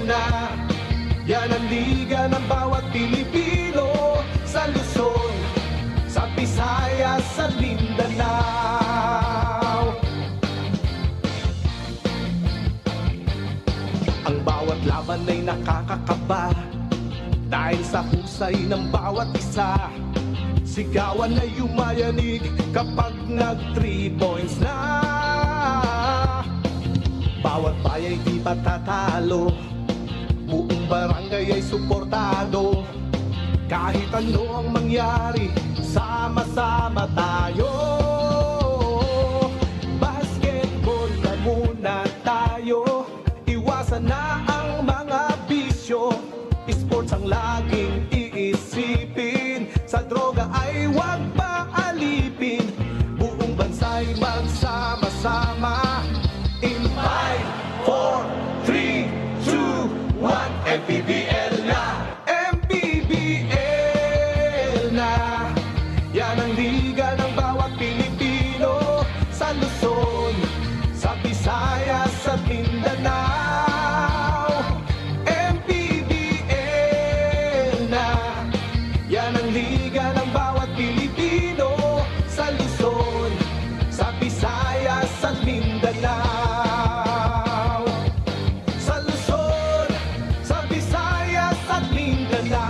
na. Yan ang liga ng bawat Pilipino, sa Luzon, sa Visayas, sa Mindanao. Ang bawat laban ay nakakakaba dahil sa husay ng bawat isa. Sigawan ay yumayanig kapag nag 3 points na. Bawat bayay di patatalo, buong barangay ay suportado. Kahit ano ang mangyari, sama-sama tayo. Basketball na muna tayo, iwasan na ang mga bisyo. Sports ang laging iisipin, sa droga ay huwag paalipin. Buong bansa'y magsama-sama. In 5, 4, 3, 2, 1, MPBL na. MPBL na. Yan ang liga ng bawat Pilipino, sa Luzon, sa Visayas at Mindanao. MPBL na. Yan ang liga ng bawat Pilipino, sa Luzon, sa Visayas at Mindanao. Sa Luzon, sa Visayas at Mindanao.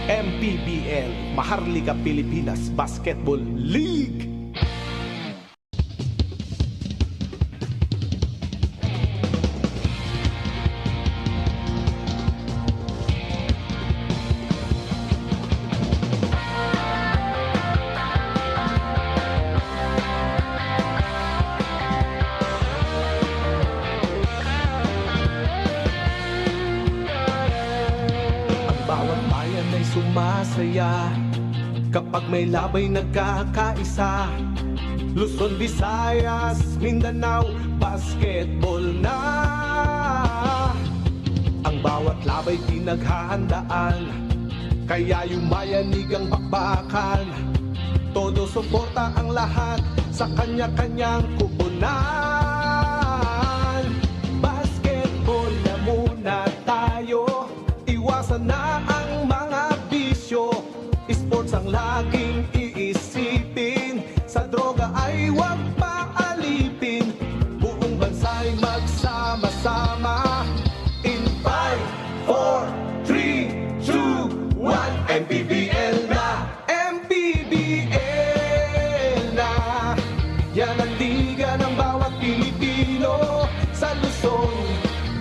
MPBL, Maharlika Pilipinas Basketball League. Bawat bayan ay sumasaya kapag may labay nagkakaisa. Luzon, Visayas, Mindanao, basketball na. Ang bawat labay pinaghahandaan, kaya yumayanig ang bakbakan. Todo suporta ang lahat sa kanya-kanyang kupunan. Basketball na muna tayo, iwasan na ang mga bisyo. Sports ang laging iisipin, sa droga ay huwag paalipin. Buong bansa'y magsama-sama. In 5, 4, 3, 2, 1, MPBL na. MPBL na. Yan ang liga ng bawat Pilipino, sa Luzon,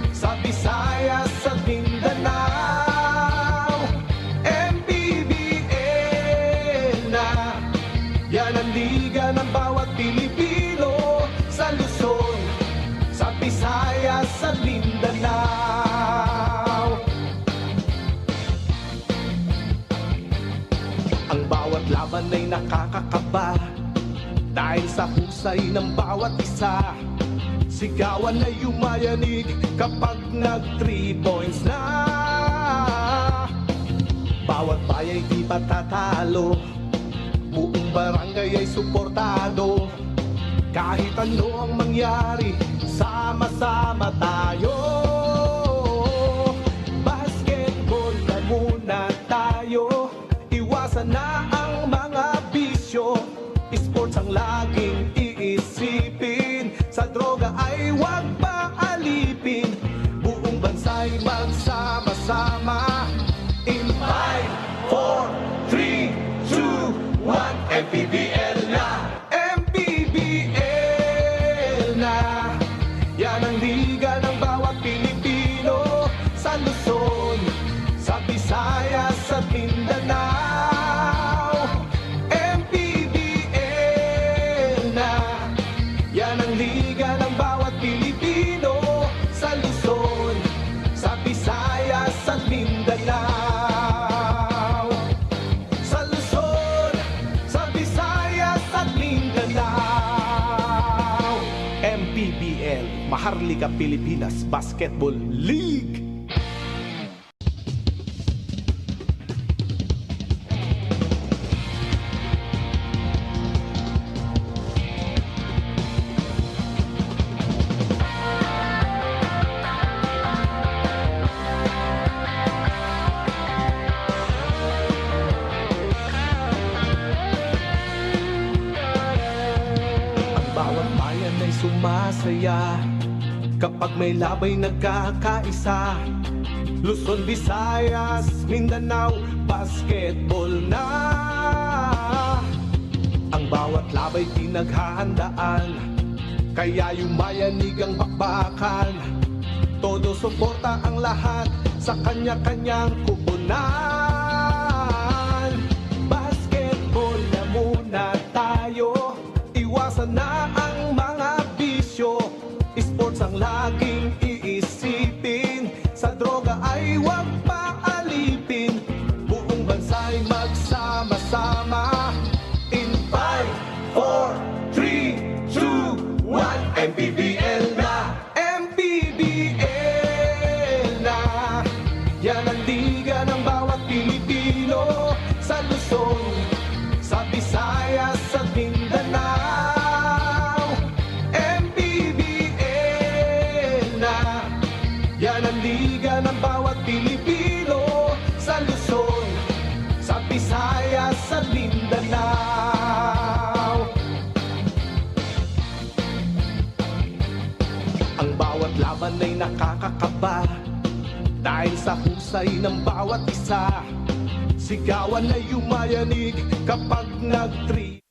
sa Visayas at Mindanao. MPBL na. Yan ang liga ng bawat Pilipino, sa Luzon, sa Visayas at Mindanao. Ang bawat laban ay nakakakaba dahil sa husay ng bawat isa. Sigawan ay yumayanig kapag nag 3 points na. Bawat bayay di patatalo, buong barangay ay suportado. Kahit ano ang mangyari, sama-sama tayo. Basketball na muna tayo, iwasan na ang mga bisyo. Sports ang laging iisipin, sa droga ay huwag paalipin. Buong bansa'y magsama-sama. In 5, 4, 3, 2, 1, MPBL na. MPBL na. Yan ang liga ng bawat Pilipino, sa Luzon, sa Visayas at Mindanao. MPBL na. Yan ang liga ng bawat Pilipino, sa Luzon, sa Visayas at Mindanao. Sa Luzon, sa Visayas at Mindanao. MPBL, Maharlika Pilipinas Basketball League. saya kapag may labay nagkakaisa. Luzon, Visayas, Mindanao, basketball na. Ang bawat labay pinaghahandaan, kaya yumayanig ang bakbakan. Todo suporta ang lahat sa kanya-kanyang kupunan. Basketball na muna tayo, iwasan na ang mga bisyo. Sports ang laging iisipin, sa droga ay huwag paalipin. Buong bansa'y magsama-sama. In 5, 4, 3, 2, 1, MPBL na! MPBL na! Yan ang liga ng bawat Pilipino, sa Luzon, sa Visayas, sa Mindanao. MPBL na! Yan ang liga ng bawat Pilipino, sa Luzon, sa Visayas, sa Mindanao. Ang bawat laban ay nakakakaba dahil sa husay ng bawat isa. Sigawan ay yumayanig kapag nag-3.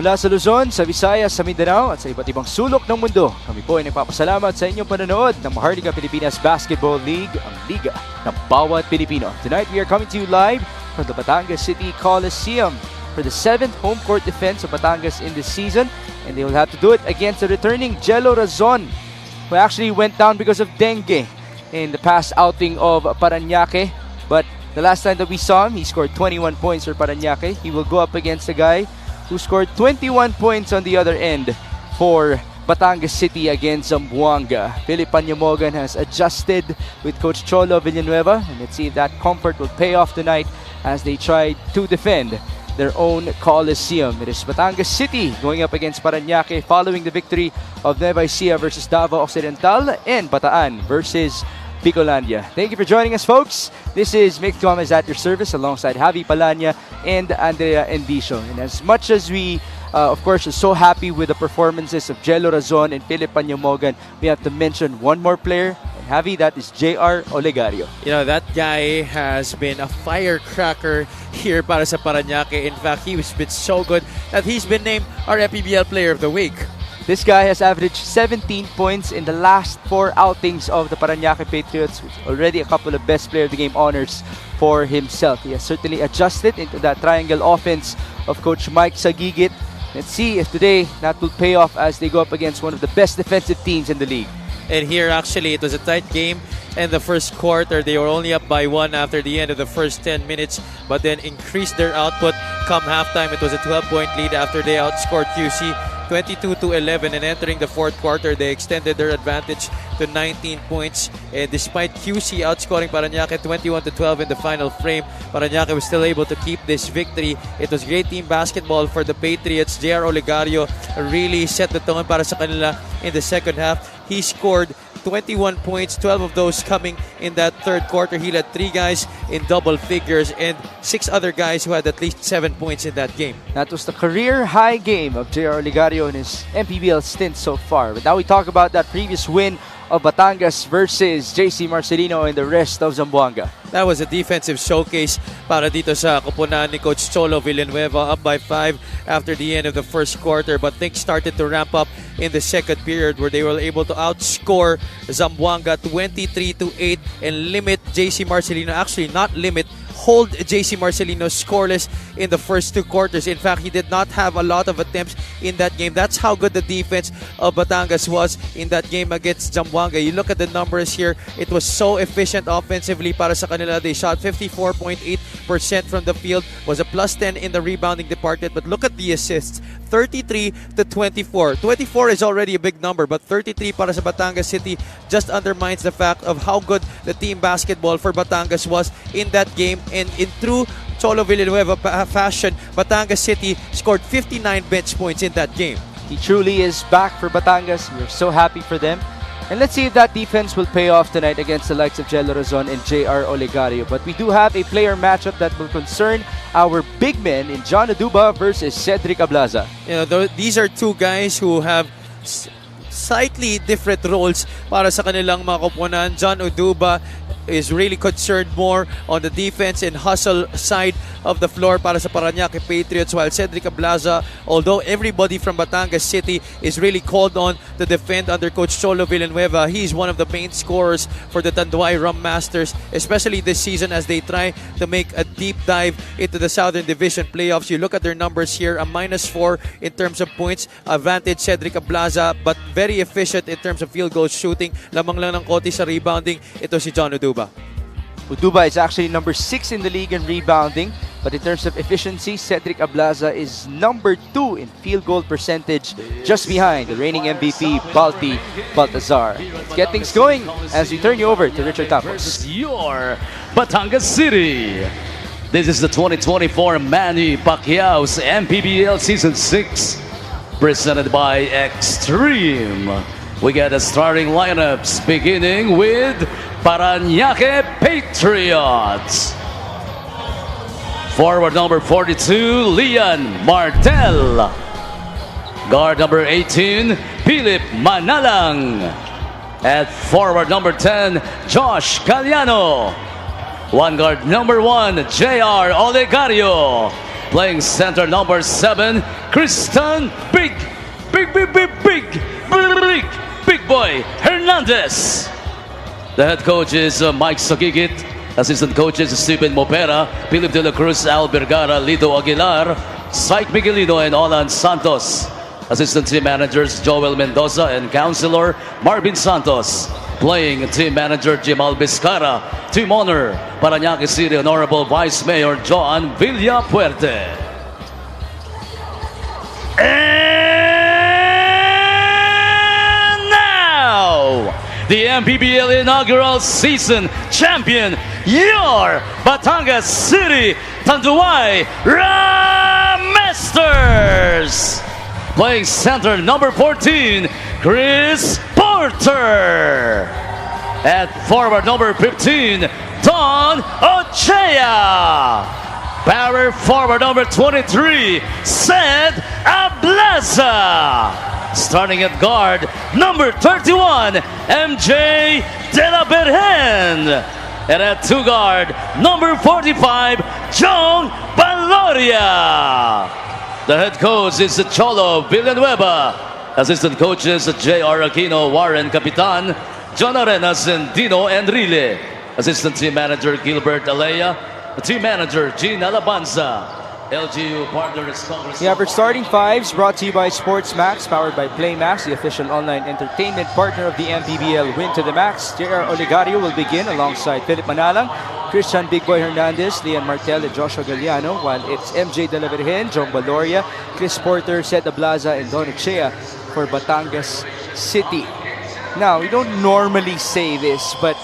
Mula sa Luzon, sa Visayas, sa Mindanao at sa iba't ibang sulok ng mundo, kami po ay nagpapasalamat sa inyong panonood ng Maharlika Pilipinas Basketball League, ang liga ng bawat Pilipino. Tonight we are coming to you live from the Batangas City Coliseum for the 7th home court defense of Batangas in this season, and they will have to do it against the returning Jello Razon, who actually went down because of dengue in the past outing of Parañaque. But the last time that we saw him, he scored 21 points for Parañaque. He will go up against a guy who scored 21 points on the other end for Batangas City against Zamboanga. Philip Panyamogan has adjusted with Coach Cholo Villanueva, and let's see if that comfort will pay off tonight as they try to defend their own Coliseum. It is Batangas City going up against Parañaque following the victory of Nueva Ecija versus Davao Occidental and Bataan versus Bicolandia. Thank you for joining us, folks. This is Mick Gomez at your service alongside Javi Palanya and Andrea Endicio. And as much as we, of course, are so happy with the performances of Jello Razon and Philip Panyamogan, we have to mention one more player. And Javi, that is J.R. Olegario. You know, that guy has been a firecracker here para sa Parañaque. In fact, he's been so good that he's been named our MPBL Player of the Week. This guy has averaged 17 points in the last 4 outings of the Parañaque Patriots, which is already a couple of best player of the game honors for himself. He has certainly adjusted into that triangle offense of Coach Mike Sagigit. Let's see if today that will pay off as they go up against one of the best defensive teams in the league. And here, actually, it was a tight game. In the first quarter, they were only up by 1 after the end of the first 10 minutes, but then increased their output come halftime. It was a 12-point lead after they outscored QC 22-11, and entering the fourth quarter, they extended their advantage to 19 points. And despite QC outscoring Parañaque 21-12 in the final frame, Parañaque was still able to keep this victory. It was great team basketball for the Patriots. J.R. Olegario really set the tone para sa kanila in the second half. He scored 21 points, 12 of those coming in that third quarter. He led 3 guys in double figures and 6 other guys who had at least 7 points in that game. That was the career high game of J.R. Olegario in his MPBL stint so far. But now we talk about that previous win of Batangas versus JC Marcelino and the rest of Zamboanga. That was a defensive showcase para dito sa koponan ni Coach Cholo Villanueva, up by 5 after the end of the first quarter. But things started to ramp up in the second period where they were able to outscore Zamboanga 23-8 and limit JC Marcelino, actually not limit, hold JC Marcelino scoreless in the first 2 quarters. In fact, he did not have a lot of attempts in that game. That's how good the defense of Batangas was in that game against Zamboanga. You look at the numbers here, it was so efficient offensively para sa kanila. They shot 54.8% from the field, was a plus 10 in the rebounding department. But look at the assists, 33-24. 24 is already a big number, but 33 para sa Batangas City just undermines the fact of how good the team basketball for Batangas was in that game. And in true Cholo Villanueva fashion, Batangas City scored 59 bench points in that game. He truly is back for Batangas. We're so happy for them. And let's see if that defense will pay off tonight against the likes of Jello Razon and J.R. Olegario. But we do have a player matchup that will concern our big men in John Oduba versus Cedric Ablaza. You know, these are 2 guys who have slightly different roles para sa kanilang mga koponan. John Oduba is really concerned more on the defense and hustle side of the floor para sa Parañaque Patriots, while Cedric Ablaza, although everybody from Batangas City is really called on to defend under Coach Cholo Villanueva, he's one of the main scorers for the Tanduay Rum Masters, especially this season as they try to make a deep dive into the Southern Division playoffs. You look at their numbers here, a -4 in terms of points, advantage Cedric Ablaza, but very efficient in terms of field goal shooting. Lamang lang ng konti sa rebounding, ito si John Oduba. Oduba is actually number 6 in the league in rebounding, but in terms of efficiency, Cedric Ablaza is number 2 in field goal percentage, just behind the reigning MVP, Balti Baltazar. Let's get things going as we turn you over to Richard Campos. Your Batangas City. This is the 2024 Manny Pacquiao's MPBL Season 6 presented by Extreme. We get the starting lineups beginning with Parañaque Patriots. Forward number 42, Lian Martel. Guard number 18, Philip Manalang. At forward number 10, Josh Caliano. One guard number 1, JR Olegario. Playing center number 7, Christian Big Boy Hernandez. The head coach is Mike Sagigit. Assistant coaches Steven Mopera, Philip De La Cruz, Al Vergara, Lido Aguilar, Syke Miguelino, and Olan Santos. Assistant team managers Joel Mendoza and counselor Marvin Santos. Playing team manager Jamal Vizcara. Team owner Parañaque City Honorable Vice Mayor Joan Villapuerte. And now, the MPBL inaugural season champion, your Batangas City Tanduay Ramesters. Playing center number 14, Chris Porter. At forward number 15, Don Ochea. Power forward number 23, Seth Ablaza. Starting at guard, number 31, MJ De La Berhen. And at two guard, number 45, John Valoria. The head coach is Cholo Villanueva. Assistant coaches J.R. Aquino, Warren Capitan, John Arenas, and Dino Enrile. Assistant team manager Gilbert Alea. Team manager Gene Alabanza. LGU partners Congress. The average starting fives brought to you by Sports Max, powered by PlayMax, the official online entertainment partner of the MPBL. Win to the max. J.R. Olegario will begin alongside Philip Manalang, Christian Big Boy Hernandez, Lian Martel, and Joshua Galliano, while it's MJ De La Virgen, John Valoria, Chris Porter, Seth Ablaza, and Don Ochea for Batangas City. Now, we don't normally say this, but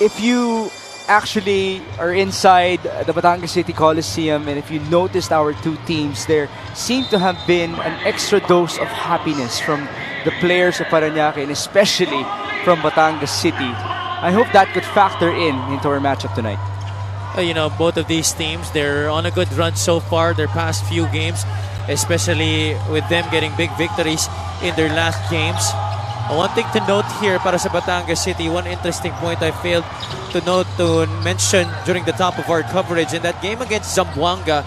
if you actually are inside the Batangas City Coliseum, and if you noticed our two teams, there seemed to have been an extra dose of happiness from the players of Parañaque, and especially from Batangas City. I hope that could factor into our matchup tonight. You know, both of these teams, they're on a good run so far, their past few games, especially with them getting big victories in their last games. One thing to note here para sa Batangas City, one interesting point I failed to mention during the top of our coverage in that game against Zamboanga.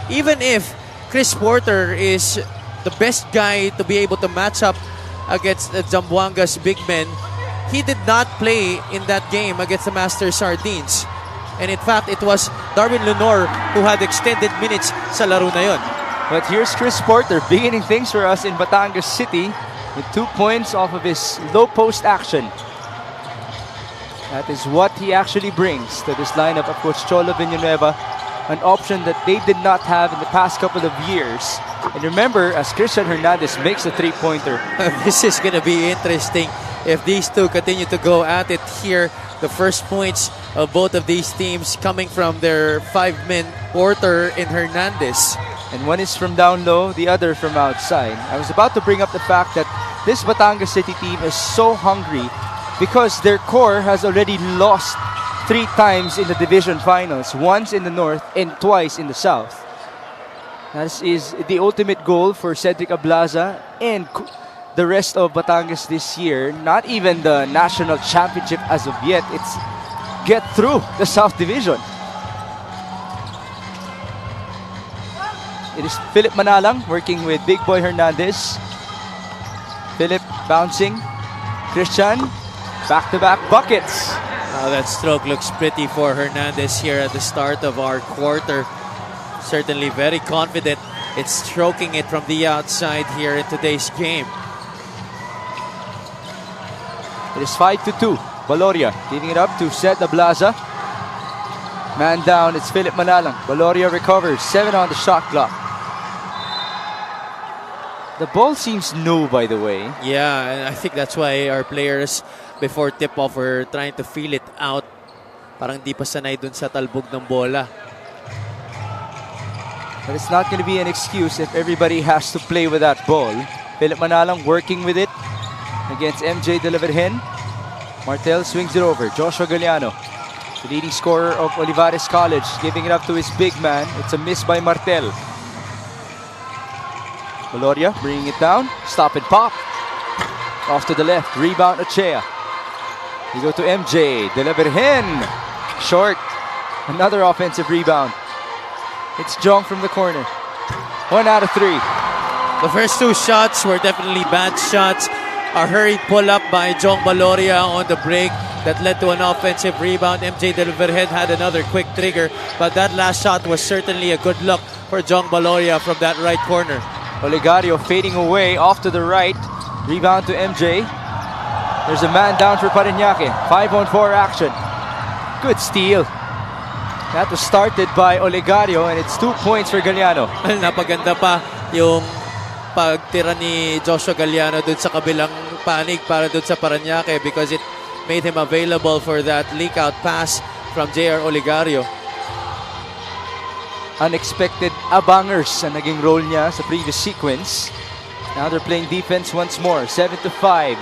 Even if Chris Porter is the best guy to be able to match up against Zamboanga's big men, he did not play in that game against the Master Sardines. And in fact, it was Darwin Lenore who had extended minutes sa laro na yun. But here's Chris Porter beginning things for us in Batangas City with 2 points off of his low post action. That is what he actually brings to this lineup of Coach Cholo Villanueva, an option that they did not have in the past couple of years. And remember, as Christian Hernandez makes a three-pointer. This is going to be interesting if these two continue to go at it here. The first points of both of these teams coming from their five-men, Porter and Hernandez. And one is from down low, the other from outside. I was about to bring up the fact that this Batangas City team is so hungry because their core has already lost 3 times in the division finals, once in the north and twice in the south. That is the ultimate goal for Cedric Ablaza and the rest of Batangas this year. Not even the national championship as of yet. It's get through the South Division. It is Philip Manalang working with Big Boy Hernandez. Philip bouncing. Christian, back-to-back buckets. That stroke looks pretty for Hernandez here at the start of our quarter. Certainly very confident. It's stroking it from the outside here in today's game. It is 5-2. Valoria giving it up to Seth Ablaza. Man down, it's Philip Manalang. Valoria recovers. 7 on the shot clock. The ball seems new, by the way. Yeah, and I think that's why our players before tip-off were trying to feel it out. Parang di pa sanay dun sa talbog ng bola. But it's not going to be an excuse if everybody has to play with that ball. Philip Manalang working with it against MJ Delaverhen. Martel swings it over. Joshua Galliano, the leading scorer of Olivares College, giving it up to his big man. It's a miss by Martel. Valoria bringing it down. Stop and pop. Off to the left. Rebound Ochea. You go to MJ Delaverhen. Short. Another offensive rebound. It's Jong from the corner. 1 out of 3. The first 2 shots were definitely bad shots. A hurried pull-up by Jong Valoria on the break that led to an offensive rebound. MJ Delaverhen had another quick trigger, but that last shot was certainly a good look for Jong Valoria from that right corner. Olegario fading away off to the right. Rebound to MJ. There's a man down for Parañaque. 5-on-4 action. Good steal. That was started by Olegario and it's 2 points for Galliano. Napaganda pa yung pagtira ni Joshua Galliano dun sa kabilang panig para dun sa Parañaque because it made him available for that leak-out pass from JR Olegario. Unexpected abangers ang naging role niya sa previous sequence. Now they're playing defense once more. 7-5.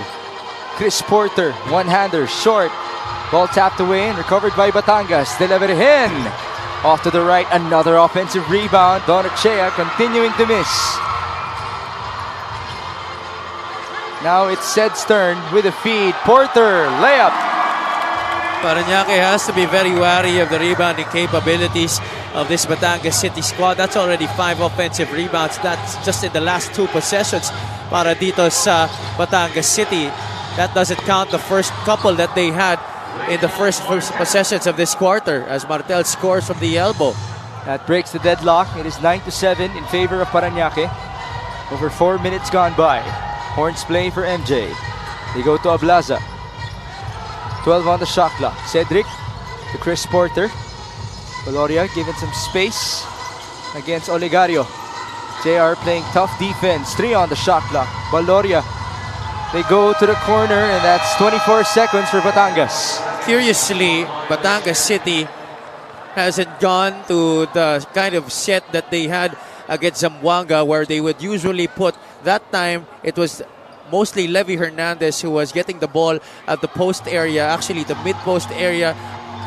Chris Porter, one-hander, short. Ball tapped away and recovered by Batangas. Delaverhen. Off to the right, another offensive rebound. Don Ochea continuing to miss. Now it's Ced's turn with a feed. Porter, layup. Parañaque has to be very wary of the rebounding capabilities of this Batangas City squad. That's already 5 offensive rebounds. That's just in the last 2 possessions para dito sa Batangas City. That doesn't count the first couple that they had in the first possessions of this quarter as Martel scores from the elbow. That breaks the deadlock. It is 9-7 in favor of Parañaque. Over 4 minutes gone by. Horns play for MJ. They go to Ablaza. 12 on the shot clock. Cedric to Chris Porter. Valoria given some space against Olegario. JR playing tough defense. 3 on the shot clock. Valoria. They go to the corner and that's 24 seconds for Batangas. Curiously, Batangas City hasn't gone to the kind of set that they had against Zamboanga where they would usually put, that time it was mostly Levy Hernandez who was getting the ball at the post area, actually the mid-post area,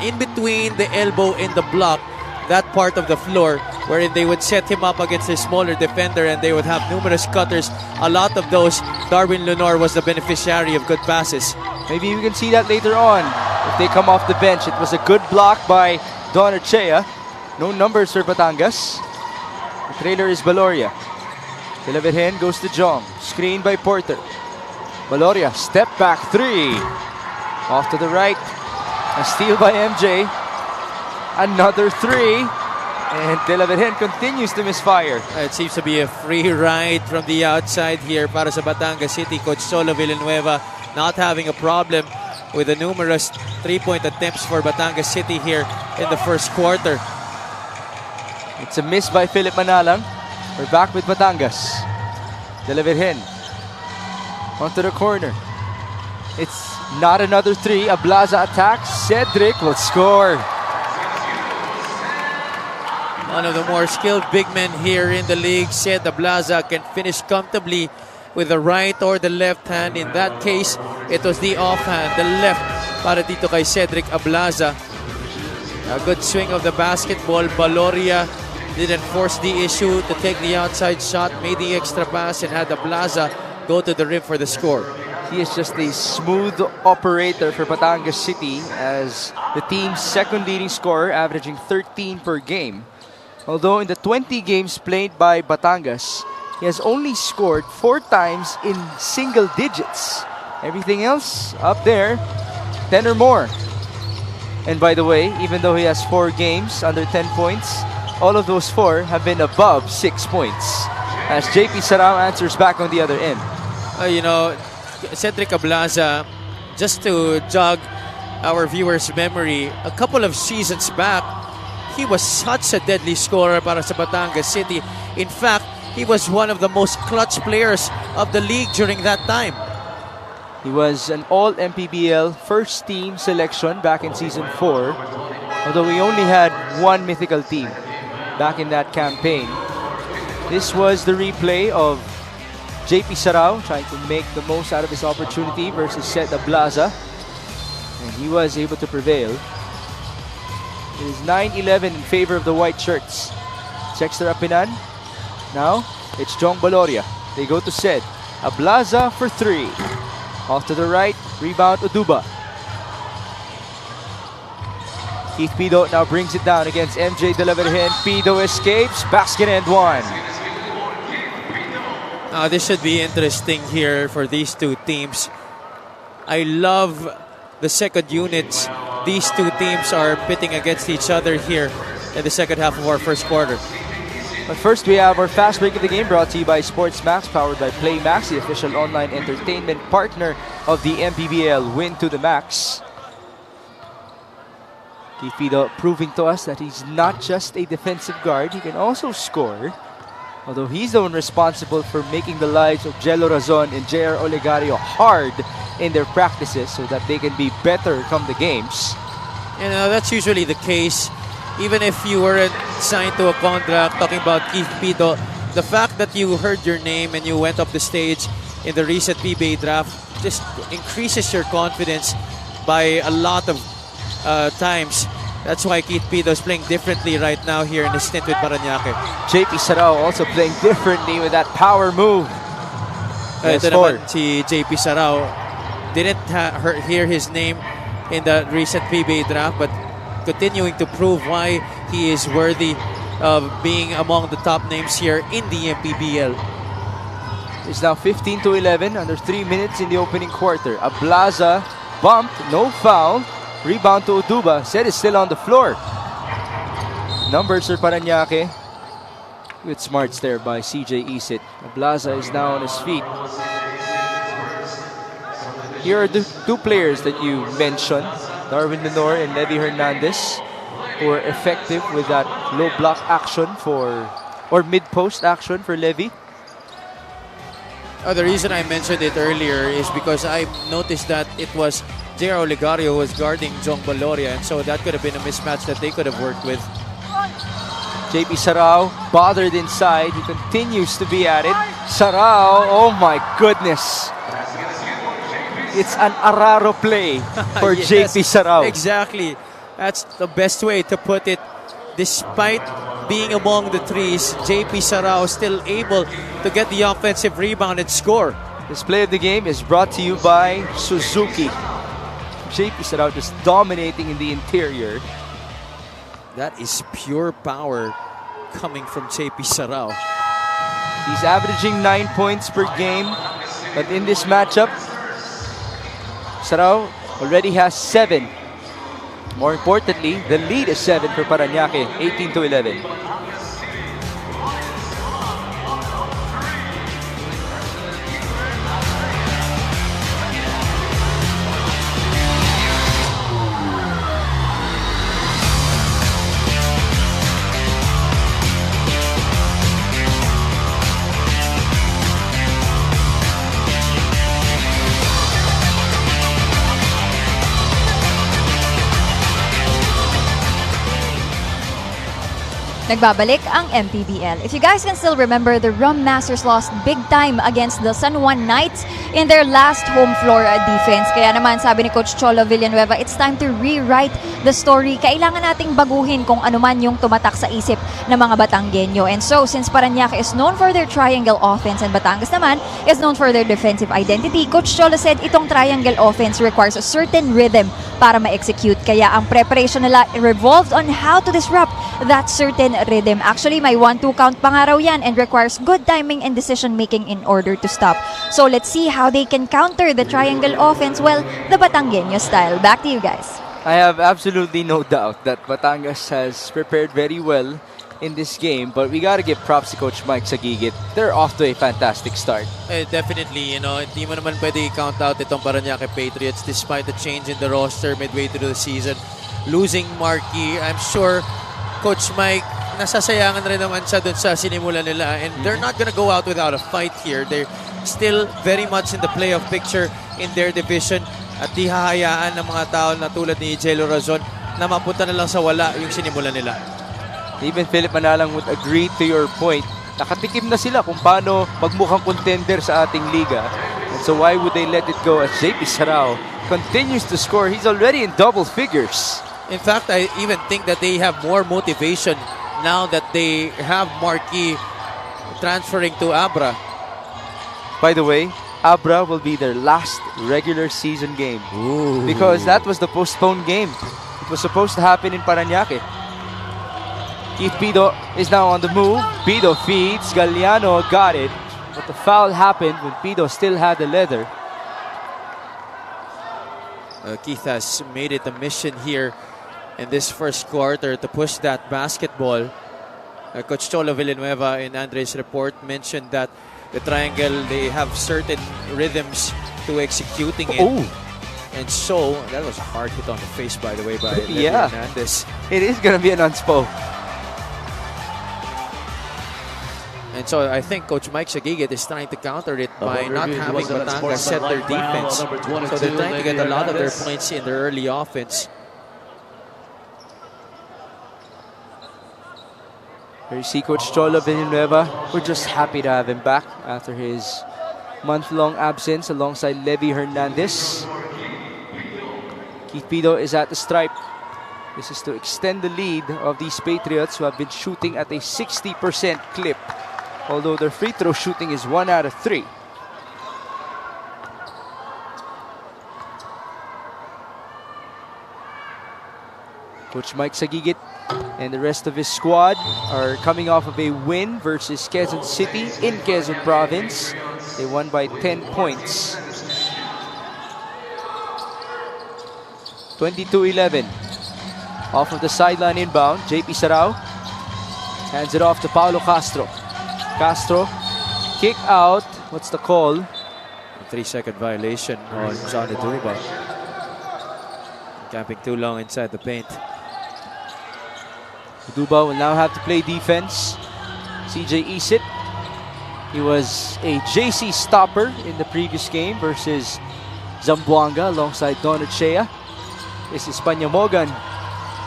in between the elbow and the block, that part of the floor, wherein they would set him up against a smaller defender and they would have numerous cutters. A lot of those, Darwin Lenore was the beneficiary of good passes. Maybe we can see that later on if they come off the bench. It was a good block by Don Ochea. No numbers for Batangas. The trailer is Valoria. Delaverhen goes to Jong. Screen by Porter. Valoria, step back 3. Off to the right. A steal by MJ. Another 3. And Delaverhen continues to misfire. It seems to be a free ride from the outside here para sa Batangas City. Coach Solo Villanueva not having a problem with the numerous 3-point attempts for Batangas City here in the first quarter. It's a miss by Philip Manalang. We're back with Batangas. Delaverhen onto the corner. It's not another 3. Ablaza attacks. Cedric will score. One of the more skilled big men here in the league, Ced Ablaza, can finish comfortably with the right or the left hand. In that case, it was the offhand, the left, para dito kay Cedric Ablaza. A good swing of the basketball. Valoria didn't force the issue to take the outside shot, made the extra pass, and had Ablaza go to the rim for the score. He is just a smooth operator for Batangas City as the team's second leading scorer, averaging 13 per game. Although in the 20 games played by Batangas, he has only scored 4 times in single digits. Everything else up there, 10 or more. And by the way, even though he has 4 games under 10 points, all of those 4 have been above 6 points. As JP Sarao answers back on the other end. You know, Cedric Ablaza, just to jog our viewers' memory, a couple of seasons back, he was such a deadly scorer para sa Batangas City. In fact, he was one of the most clutch players of the league during that time. He was an all-MPBL first-team selection back in Season 4, although we only had 1 mythical team back in that campaign. This was the replay of JP Sarao trying to make the most out of his opportunity versus Seth Ablaza. And he was able to prevail. It is 9-11 in favor of the white shirts. Checks the Rapinan. Now, it's Jong Baloria. They go to Seth. Ablaza for 3. Off to the right. Rebound Uduba. Keith Pido now brings it down against MJ De La Virgen. Pido escapes. Basket and 1. This should be interesting here for these two teams. I love the second units these two teams are pitting against each other here in the second half of our first quarter. But first, we have our fast break of the game brought to you by Sports Max, powered by Play Max, the official online entertainment partner of the MPBL. Win to the max. Keith Pido proving to us that he's not just a defensive guard, he can also score. Although he's the one responsible for making the lives of Jello Razon and JR Olegario hard in their practices so that they can be better come the games. You know, that's usually the case. Even if you weren't signed to a contract, talking about Keith Pido, the fact that you heard your name and you went up the stage in the recent PBA draft just increases your confidence by a lot of times. That's why Keith Pido is playing differently right now here in his stint with Parañaque. JP Sarao also playing differently with that power move. Ito naman si JP Sarao. Didn't hear his name in the recent PBA draft, but continuing to prove why he is worthy of being among the top names here in the MPBL. It's now 15-11, under 3 minutes in the opening quarter. Ablaza bumped, no foul. Rebound to Uduba. Seth is still on the floor. Numbers for Parañaque. Good smarts there by CJ Isit. Ablaza is now on his feet. Here are the two players that you mentioned, Darwin Lenore and Levy Hernandez, who are effective with that low block action or mid-post action for Levy. The reason I mentioned it earlier is because I noticed that it was JR Olegario who was guarding Jong Baloria, and so that could have been a mismatch that they could have worked with. JP Sarao bothered inside. He continues to be at it. Sarao, oh my goodness. It's an Araro play for Yes, JP Sarao. Exactly. That's the best way to put it. Despite being among the threes, JP Sarao still able to get the offensive rebound and score. This play of the game is brought to you by Suzuki. JP Sarao just dominating in the interior. That is pure power coming from JP Sarao. He's averaging 9 points per game, but in this matchup, Sarao already has 7. More importantly, the lead is 7 for Parañaque, 18-11. Nagbabalik ang MPBL. If you guys can still remember, the Rum Masters lost big time against the San Juan Knights in their last home floor defense. Kaya naman sabi ni Coach Cholo Villanueva, it's time to rewrite the story. Kailangan nating baguhin kung ano man yung tumatak sa isip ng mga Batanggenyo. And so, since Parañaque is known for their triangle offense and Batangas naman is known for their defensive identity, Coach Cholo said itong triangle offense requires a certain rhythm para ma-execute. Kaya ang preparation nila revolved on how to disrupt that certain rhythm. Actually, may 1-2 count pa nga raw yan and requires good timing and decision making in order to stop. So let's see how they can counter the triangle offense, well, the Batanggenyo style. Back to you guys. I have absolutely no doubt that Batangas has prepared very well in this game, but we gotta give props to Coach Mike Sagigit. They're off to a fantastic start. Definitely, you know, hindi mo naman pwede i-count out itong Parañaque Patriots despite the change in the roster midway through the season. Losing Marquis, I'm sure Coach Mike, nasasayangan rin naman siya dun sa sinimula nila, and they're not gonna go out without a fight here. They're still very much in the playoff picture in their division, at di hahayaan ng mga tao na tulad ni Jello Razon na mapunta na lang sa wala yung sinimula nila. Even Philip Manalang would agree to your point nakatikim na sila kung paano magmukhang contender sa ating liga. And so why would they let it go as JP Sarao continues to score? He's already in double figures. In fact, I even think that they have more motivation now that they have Marquis transferring to Abra. By the way, Abra will be their last regular season game. Ooh. Because that was the postponed game. It was supposed to happen in Parañaque. Keith Pido is now on the move. Pido feeds. Galliano got it. But the foul happened when Pido still had the leather. Keith has made it a mission here in this first quarter to push that basketball. Coach Cholo Villanueva in Andres' report mentioned that the triangle, they have certain rhythms to executing it. Oh, And so, that was a hard hit on the face, by the way, by Yeah. Hernandez. it is going to be an unspo. And so, I think Coach Mike Sagigit is trying to counter it by not having Batangas set their defense. So, they're trying to get a lot of their points in their early offense. Here you see Coach Cholo Villanueva. We're just happy to have him back after his month-long absence alongside Levy Hernandez. Keith Pido is at the stripe. This is to extend the lead of these Patriots who have been shooting at a 60% clip. Although their free throw shooting is 1 out of 3. Coach Mike Sagigit and the rest of his squad are coming off of a win versus Quezon City in Quezon Province. They won by 10 points. 22-11. Off of the sideline inbound, JP Sarao hands it off to Paulo Castro. Castro, kick out. What's the call? A 3-second violation on John Eduba. Camping too long inside the paint. Duba will now have to play defense. CJ Isit. He was a JC stopper in the previous game versus Zamboanga alongside Don Ochea. This is Panyamogan.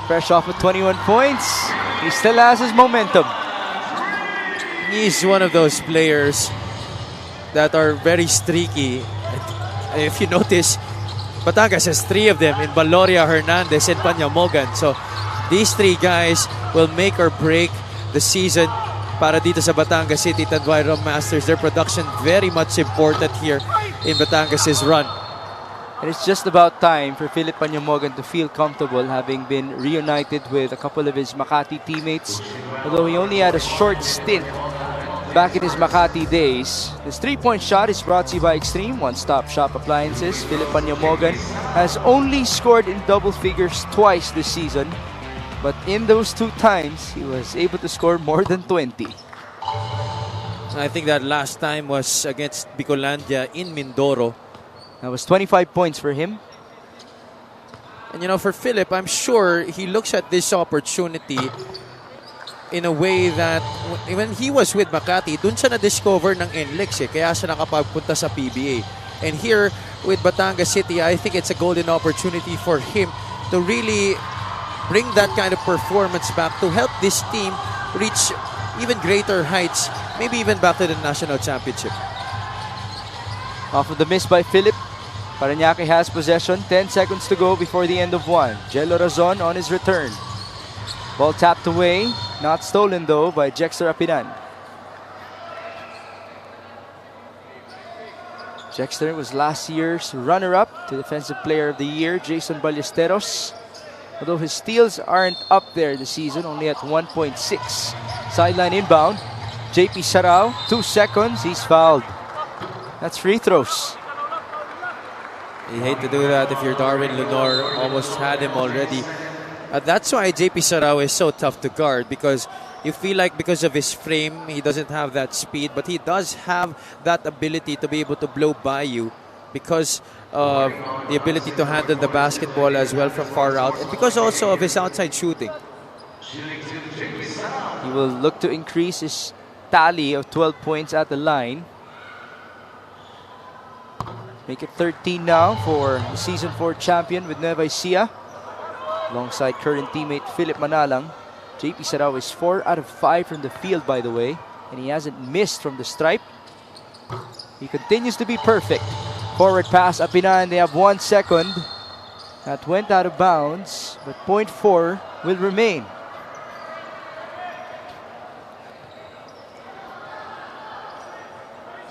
Fresh off with 21 points. He still has his momentum. He's one of those players that are very streaky. If you notice, Batangas has 3 of them in Valoria, Hernandez, and Panyamogan. So these 3 guys will make or break the season para dito sa Batangas City Tanduay Rum Masters. Their production very much important here in Batangas' run. And it's just about time for Philip Panyamogan to feel comfortable having been reunited with a couple of his Makati teammates. Although he only had a short stint back in his Makati days. His 3-point shot is brought to you by Extreme One-Stop Shop Appliances. Philip Panyamogan has only scored in double figures twice this season. But in those 2 times, he was able to score more than 20. I think that last time was against Bicolandia in Mindoro. That was 25 points for him. And you know, for Philip, I'm sure he looks at this opportunity in a way that when he was with Makati, dun siya na-discover ng NLEX kaya siya nakapagpunta sa PBA. And here with Batangas City, I think it's a golden opportunity for him to really bring that kind of performance back to help this team reach even greater heights, maybe even back to the national championship. Off of the miss by Philip, Parañaque has possession. 10 seconds to go before the end of 1. Jello Razon on his return. Ball tapped away. Not stolen though by Jexter Apinan. Jexter was last year's runner-up to Defensive Player of the Year, Jason Ballesteros. Although his steals aren't up there this season, only at 1.6. Sideline inbound. JP Sarao, 2 seconds. He's fouled. That's free throws. You hate to do that if you're Darwin Lenore, almost had him already. That's why JP Sarao is so tough to guard, because you feel like because of his frame, he doesn't have that speed, but he does have that ability to be able to blow by you because of the ability to handle the basketball as well from far out, and because also of his outside shooting. He will look to increase his tally of 12 points at the line. Make it 13 now for the Season 4 champion with Nueva Ecija. Alongside current teammate Philip Manalang. JP Sarao is 4 out of 5 from the field, by the way. and he hasn't missed from the stripe. He continues to be perfect. Forward pass, Apinan, they have 1 second. That went out of bounds, but point 4 will remain.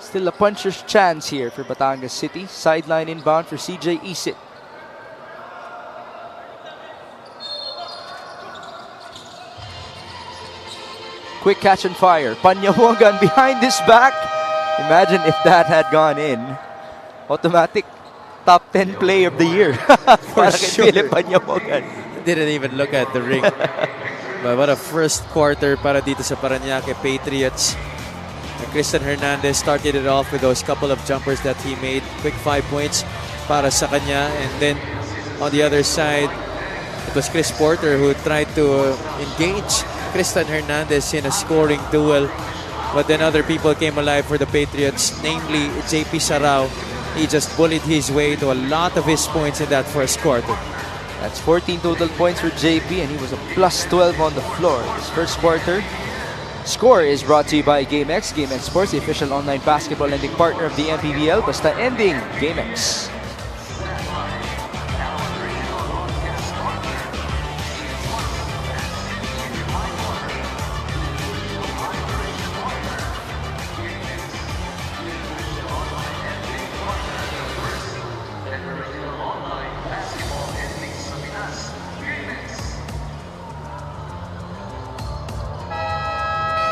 Still a puncher's chance here for Batangas City. Sideline inbound for CJ Isit. Quick catch and fire. Parañaque behind his back. Imagine if that had gone in. Automatic top 10 player of the year. For sure. Parañaque. Didn't even look at the ring. But what a first quarter para dito sa Parañaque Patriots. Christian Hernandez started it off with those couple of jumpers that he made. Quick 5 points para sa kanya. And then on the other side, it was Chris Porter who tried to engage Christian Hernandez in a scoring duel. But then other people came alive for the Patriots, namely JP Sarao. He just bullied his way to a lot of his points in that first quarter. That's 14 total points for JP, and he was a plus 12 on the floor. This first quarter score is brought to you by GameX. GameX Sports, the official online basketball lending partner of the MPBL. Basta ending GameX.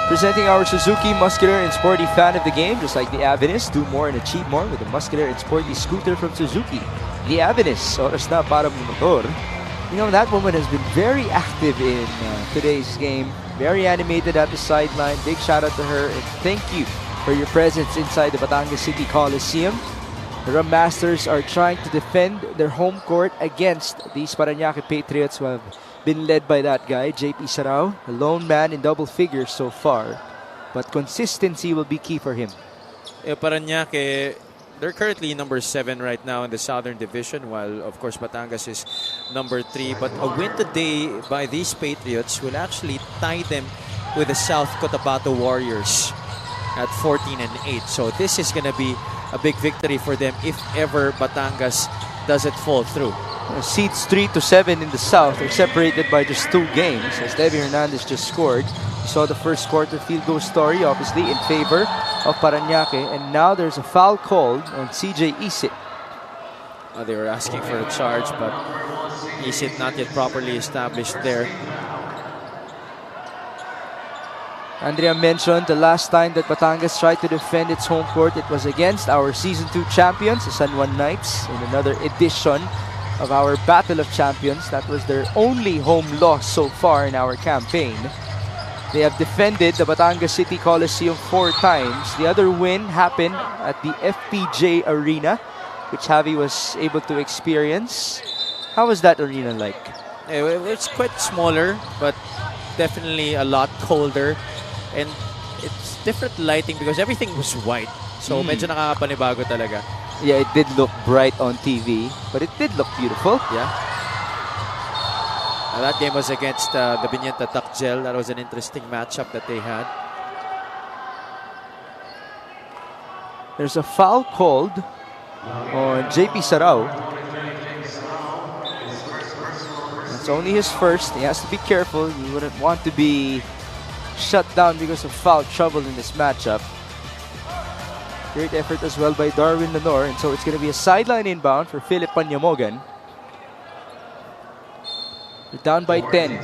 Presenting our Suzuki Muscular and Sporty fan of the game, just like the Avenus, do more and achieve more with the muscular and sporty scooter from Suzuki. The Avenus, oras na para motor. You know, that woman has been very active in today's game. Very animated at the sideline. Big shout out to her, and thank you for your presence inside the Batangas City Coliseum. The Rum Masters are trying to defend their home court against these Parañaque Patriots who have been led by that guy, JP Sarao, a lone man in double figures so far. But consistency will be key for him. Parañaque, they're currently number 7 right now in the Southern Division, while of course Batangas is number 3. But a win today by these Patriots will actually tie them with the South Cotabato Warriors at 14-8. So this is going to be a big victory for them if ever Batangas doesn't fall through. Seeds 3 to 7 in the South are separated by just 2 games, as Debbie Hernandez just scored. You saw the first quarter field goal story, obviously in favor of Parañaque, and now there's a foul called on CJ Isit. They were asking for a charge, but Isit not yet properly established there. Andrea mentioned the last time that Batangas tried to defend its home court, it was against our Season 2 champions, the San Juan Knights, in another edition of our Battle of Champions. That was their only home loss so far in our campaign. They have defended the Batangas City Coliseum 4 times. The other win happened at the FPJ Arena, which Javi was able to experience. How was that arena like? It's quite smaller, but definitely a lot colder. And it's different lighting because everything was white. So medyo nakakapanibago talaga. Yeah, it did look bright on TV, but it did look beautiful. Yeah. Now that game was against the Binienta Takjel. That was an interesting matchup that they had. There's a foul called on JP Sarao. It's only his first. He has to be careful. You wouldn't want to be shut down because of foul trouble in this matchup. Great effort as well by Darwin Lenore, and so it's going to be a sideline inbound for Philip Parañaque. They're down by 10.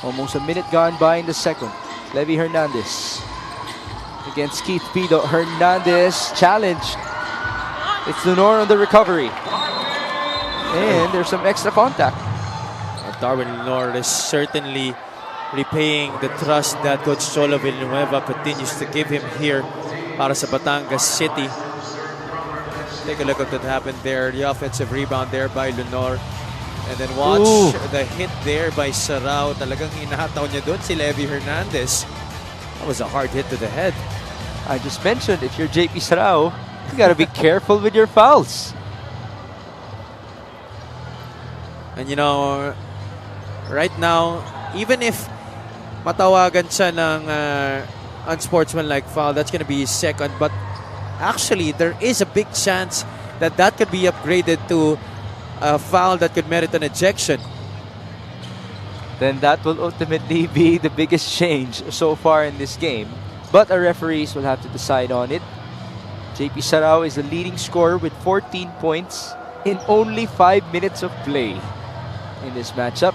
Almost a minute gone by in the second. Levi Hernandez against Keith Pido. Hernandez challenged. It's Lenore on the recovery. And there's some extra contact. Darwin Lenore is certainly repaying the trust that Coach Cholo Villanueva continues to give him here para sa Batangas City. Take a look at what happened there. The offensive rebound there by Lenore. And then watch the hit there by Sarao. Talagang hinahataw niya doon si Levi Hernandez. That was a hard hit to the head. I just mentioned, if you're JP Sarao, you gotta be careful with your fouls. And you know, right now, even if matawagan siya ng unsportsmanlike foul, that's gonna be his second. But actually, there is a big chance that that could be upgraded to a foul that could merit an ejection. Then that will ultimately be the biggest change so far in this game. But our referees will have to decide on it. JP Sarao is the leading scorer with 14 points in only 5 minutes of play in this matchup.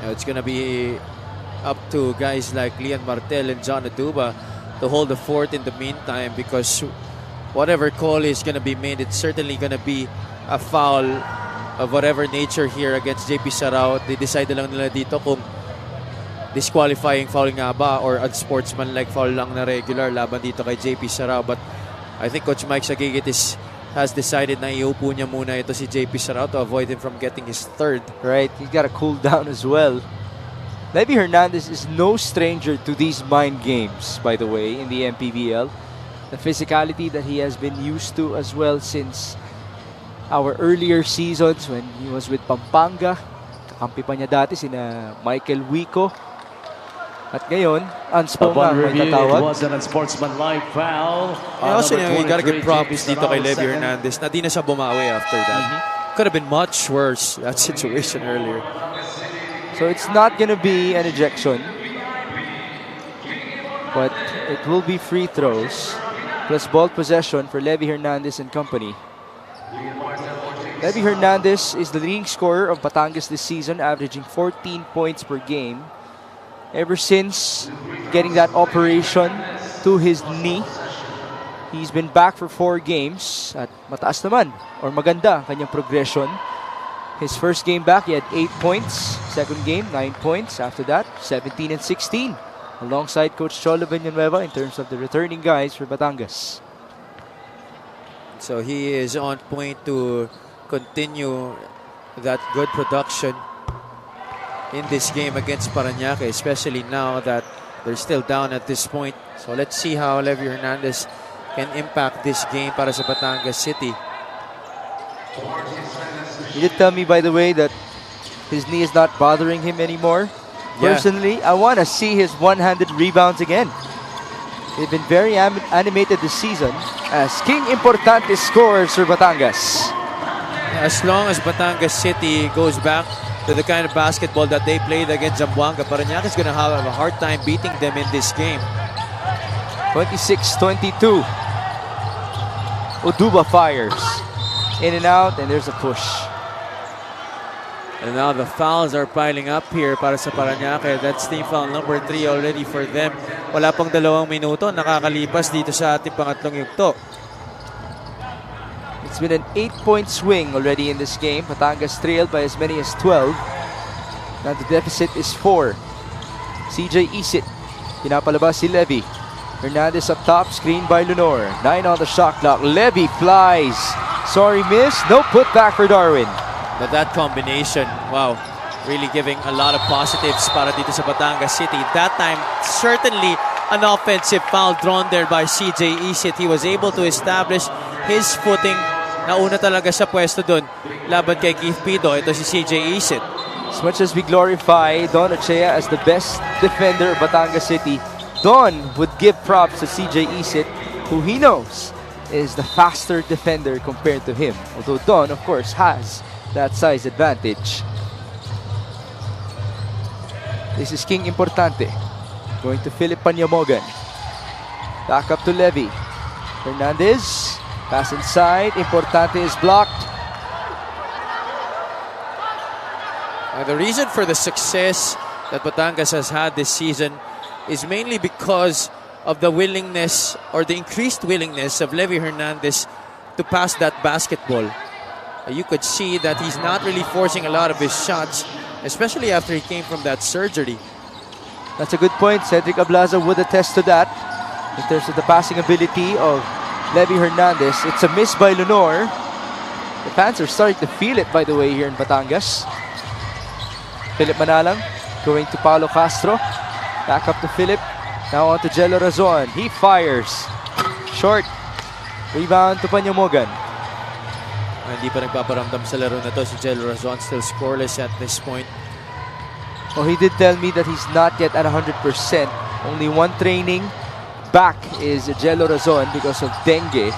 Now it's gonna be up to guys like Lian Martel and John Aduba to hold the fort in the meantime, because whatever call is gonna be made, it's certainly gonna be a foul of whatever nature here against JP Sarao. They decide na lang nila dito kung disqualifying foul nga ba or unsportsmanlike foul lang na regular laban dito kay JP Sarao. But I think Coach Mike Sagigit has decided na iupo niya muna ito si JP Sarao to avoid him from getting his third. Right, he's got to cool down as well. Levy Hernandez is no stranger to these mind games, by the way, in the MPBL. The physicality that he has been used to as well since our earlier seasons when he was with Pampanga. Kakampi pa niya dati sina Michael Wico. At ngayon, Upon may review, it tatawag. was an unsportsmanlike foul. Also, Number you gotta 23, give props JP dito kay Sarao, Levy second. Hernandez na di na siya bumawi after that. Could have been much worse, that situation earlier. So it's not going to be an ejection. But it will be free throws plus ball possession for Levy Hernandez and company. Levy Hernandez is the leading scorer of Batangas this season, averaging 14 points per game. Ever since getting that operation to his knee, he's been back for 4 games at mataas naman or maganda ang kanyang progression. His first game back, he had 8 points. Second game, 9 points. After that, 17 and 16. Alongside Coach Cholo Villanueva in terms of the returning guys for Batangas. So he is on point to continue that good production in this game against Parañaque, especially now that they're still down at this point. So let's see how Levy Hernandez can impact this game para sa Batangas City. He did tell me, by the way, that his knee is not bothering him anymore. Yeah. Personally, I want to see his one-handed rebounds again. They've been very animated this season as King Importante scores for Batangas. As long as Batangas City goes back to the kind of basketball that they played against Zamboanga, Parañaque is going to have a hard time beating them in this game. 26-22. Uduba fires. In and out, and there's a push. And now the fouls are piling up here para sa Parañaque. That's team foul number 3 already for them. Wala pang 2 minuto, nakakalipas dito sa ating pangatlong yugto. It's been an 8-point swing already in this game. Batangas trailed by as many as 12. Now the deficit is 4. CJ Isit. Pinapalabas si Levy. Hernandez up top, screen by Lunor. 9 on the shot clock. Levy flies. Sorry, miss. No putback for Darwin. But that combination, wow, really giving a lot of positives para dito sa Batangas City. That time, certainly an offensive foul drawn there by CJ Isit. He was able to establish his footing. Nauna talaga sa pwesto dun laban kay Keith Pido. Ito si CJ Isit. As much as we glorify Don Ochea as the best defender of Batangas City, Don would give props to CJ Isit, who he knows is the faster defender compared to him. Although Don, of course, has that size advantage. This is King Importante. Going to Philip Panyamogan. Back up to Levy. Hernandez. Pass inside. Importante is blocked. The reason for the success that Batangas has had this season is mainly because of the willingness or the increased willingness of Levy Hernandez to pass that basketball. You could see that he's not really forcing a lot of his shots, especially after he came from that surgery. That's a good point. Cedric Ablaza would attest to that. In terms of the passing ability of Levy Hernandez, it's a miss by Lunor. The fans are starting to feel it, by the way, here in Batangas. Philip Manalang going to Paulo Castro. Back up to Philip. Now on to Jello Razon. He fires. Short. Rebound to Panyamogan. Hindi pa nagpaparamdam sa laro na to si Jello Razon, still scoreless at this point. Oh, he did tell me that he's not yet at 100%. Only one training back is Jello Razon because of dengue.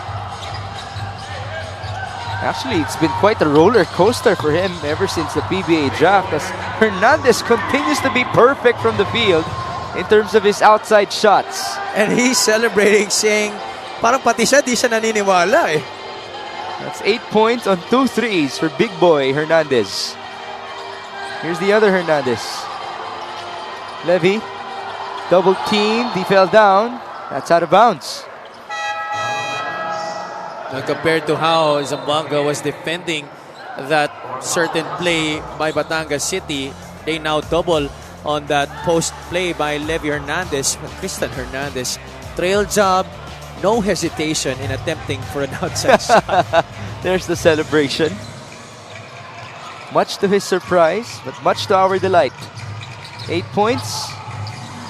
Actually, it's been quite a roller coaster for him ever since the PBA draft, as Hernandez continues to be perfect from the field in terms of his outside shots. And he's celebrating, saying, parang pati siya, di siya naniniwala eh. That's 8 points on 2 threes for big boy Hernandez. Here's the other Hernandez. Levy, double teamed, he fell down. That's out of bounds. Now, compared to how Zamboanga was defending that certain play by Batangas City, they now double on that post play by Levy Hernandez. Tristan Hernandez, trail job, no hesitation in attempting for an outside shot. There's the celebration. Much to his surprise, but much to our delight. 8 points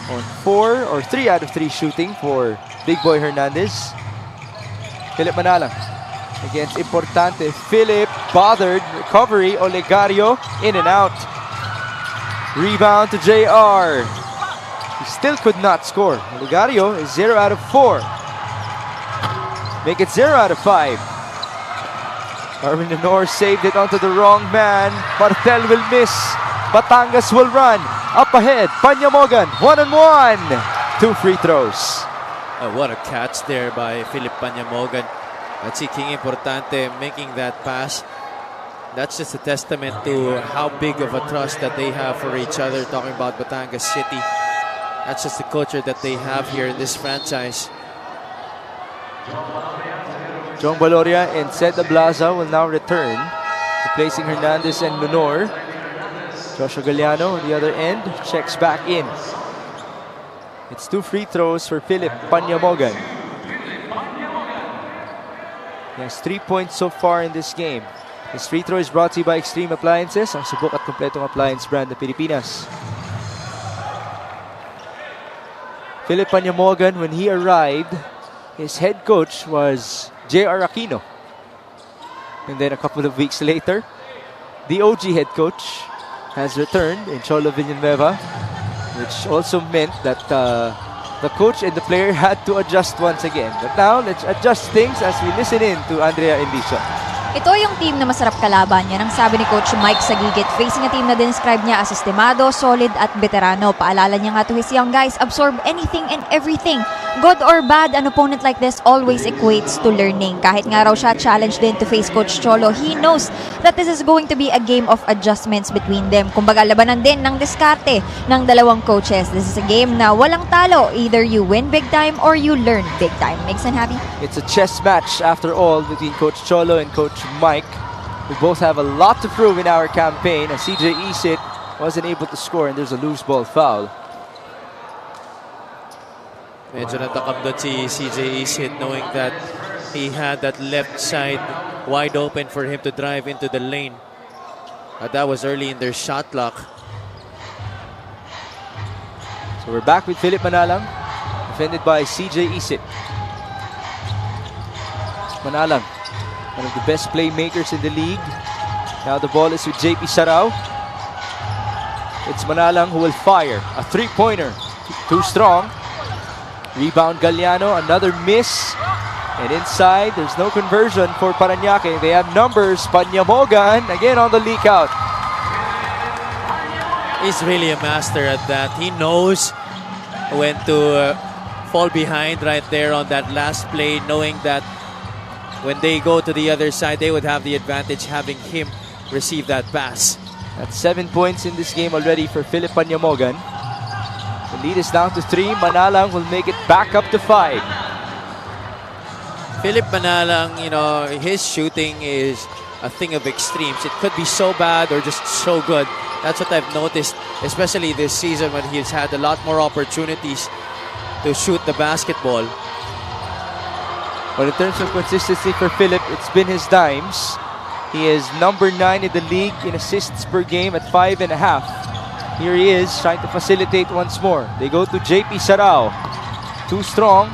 on 4 or 3 out of 3 shooting for big boy Hernandez. Philip Manalang against Importante. Philip bothered. Recovery. Olegario in and out. Rebound to JR. He still could not score. Olegario is 0 out of 4. Make it 0 out of 5. Arvin Lenore saved it onto the wrong man. Martel will miss. Batangas will run. Up ahead. Panyamogan. 1-on-1. 2 free throws. Oh, what a catch there by Philip Panyamogan. Let's see King Importante making that pass. That's just a testament to how big of a trust that they have for each other. Talking about Batangas City. That's just the culture that they have here in this franchise. Jong Baloria and Seta Blaza will now return, replacing Hernandez and Lunor. Joshua Galliano on the other end checks back in. It's 2 free throws for Philip Panyamogan. He has 3 points so far in this game. His free throw is brought to you by Extreme Appliances, ang subok at kompletong appliance brand ng Pilipinas. Philip Panyamogan, when he arrived, his head coach was J.R. Aquino. And then a couple of weeks later, the OG head coach has returned in Cholo Villanueva, which also meant that the coach and the player had to adjust once again. But now, let's adjust things as we listen in to Andrea Indiso. Ito yung team na masarap kalaban. Yan ang sabi ni Coach Mike Sagigit. Facing a team na describe niya as sistemado, solid at veterano. Paalala niya nga to his young guys, absorb anything and everything. Good or bad, an opponent like this always equates to learning. Kahit nga raw siya challenge din to face Coach Cholo, he knows that this is going to be a game of adjustments between them. Kumbaga, labanan din ng diskarte ng dalawang coaches. This is a game na walang talo. Either you win big time or you learn big time. Makes sense, Happy? It's a chess match after all between Coach Cholo and Coach Mike. We both have a lot to prove in our campaign, and CJ Isit wasn't able to score, and there's a loose ball foul. Medyo natakam doon si CJ Isit, knowing that he had that left side wide open for him to drive into the lane. But that was early in their shot clock. So we're back with Philip Manalang, defended by CJ Isit. Manalang, one of the best playmakers in the league. Now the ball is with JP Sarao. It's Manalang who will fire a three-pointer. Too strong. Rebound Galliano, another miss. And inside, there's no conversion for Parañaque. They have numbers. Panyamogan again on the leak out. He's really a master at that. He knows when to fall behind right there on that last play, knowing that when they go to the other side, they would have the advantage having him receive that pass. That's 7 points in this game already for Philip Panyamogan. The lead is down to 3. Manalang will make it back up to 5. Philip Manalang, you know, his shooting is a thing of extremes. It could be so bad or just so good. That's what I've noticed, especially this season when he's had a lot more opportunities to shoot the basketball. But in terms of consistency for Philip, it's been his dimes. He is number 9 in the league in assists per game at 5.5. Here he is trying to facilitate once more. They go to JP Sarao. Too strong.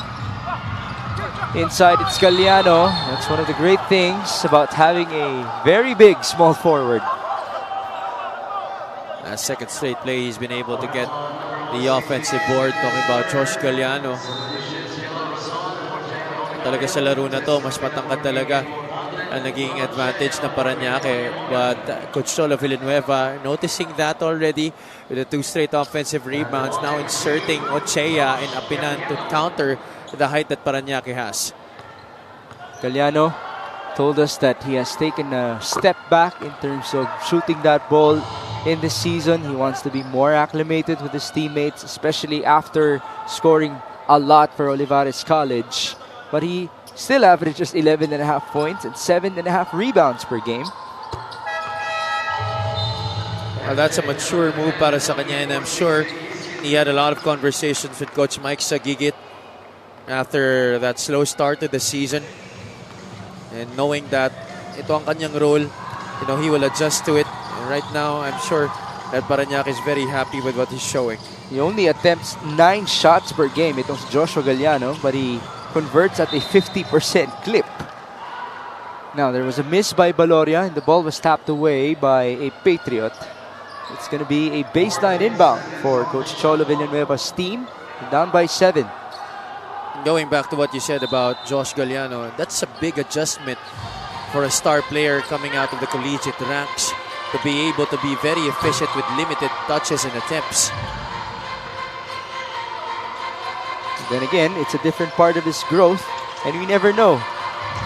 Inside, it's Galliano. That's one of the great things about having a very big small forward. Second straight play, he's been able to get the offensive board. Talking about Josh Galliano. Talaga sa laro na to, mas matangkad talaga ang naging advantage ng Parañaque. But Coach Cholo Villanueva noticing that already with the 2 straight offensive rebounds. Now inserting Ochea and Apinan to counter the height that Parañaque has. Galliano told us that he has taken a step back in terms of shooting that ball in this season. He wants to be more acclimated with his teammates, especially after scoring a lot for Olivares College. But he still averages 11.5 points and 7.5 rebounds per game. Well, that's a mature move para sa kanya, and I'm sure he had a lot of conversations with Coach Mike Sagigit after that slow start to the season. And knowing that ito ang kanyang role, he will adjust to it. And right now, I'm sure that Parañaque is very happy with what he's showing. He only attempts 9 shots per game. Itong si Joshua Galliano, but he converts at a 50% clip. Now, there was a miss by Baloria, and the ball was tapped away by a Patriot. It's going to be a baseline inbound for Coach Cholo Villanueva's team, down by 7. Going back to what you said about Josh Galliano, that's a big adjustment for a star player coming out of the collegiate ranks to be able to be very efficient with limited touches and attempts. Then again, it's a different part of his growth, and we never know.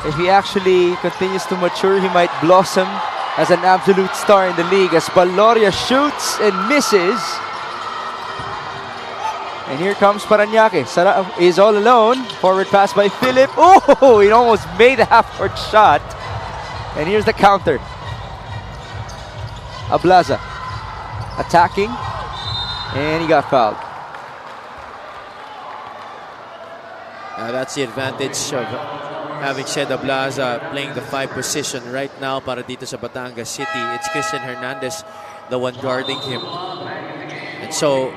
If he actually continues to mature, he might blossom as an absolute star in the league as Baloria shoots and misses. And here comes Parañaque. Sara is all alone. Forward pass by Philip. Oh, he almost made a half-court shot. And here's the counter. Ablaza attacking, and he got fouled. That's the advantage of having said Ablaza playing the 5 position right now para dito sa Batangas City. It's Christian Hernandez, the one guarding him. And so,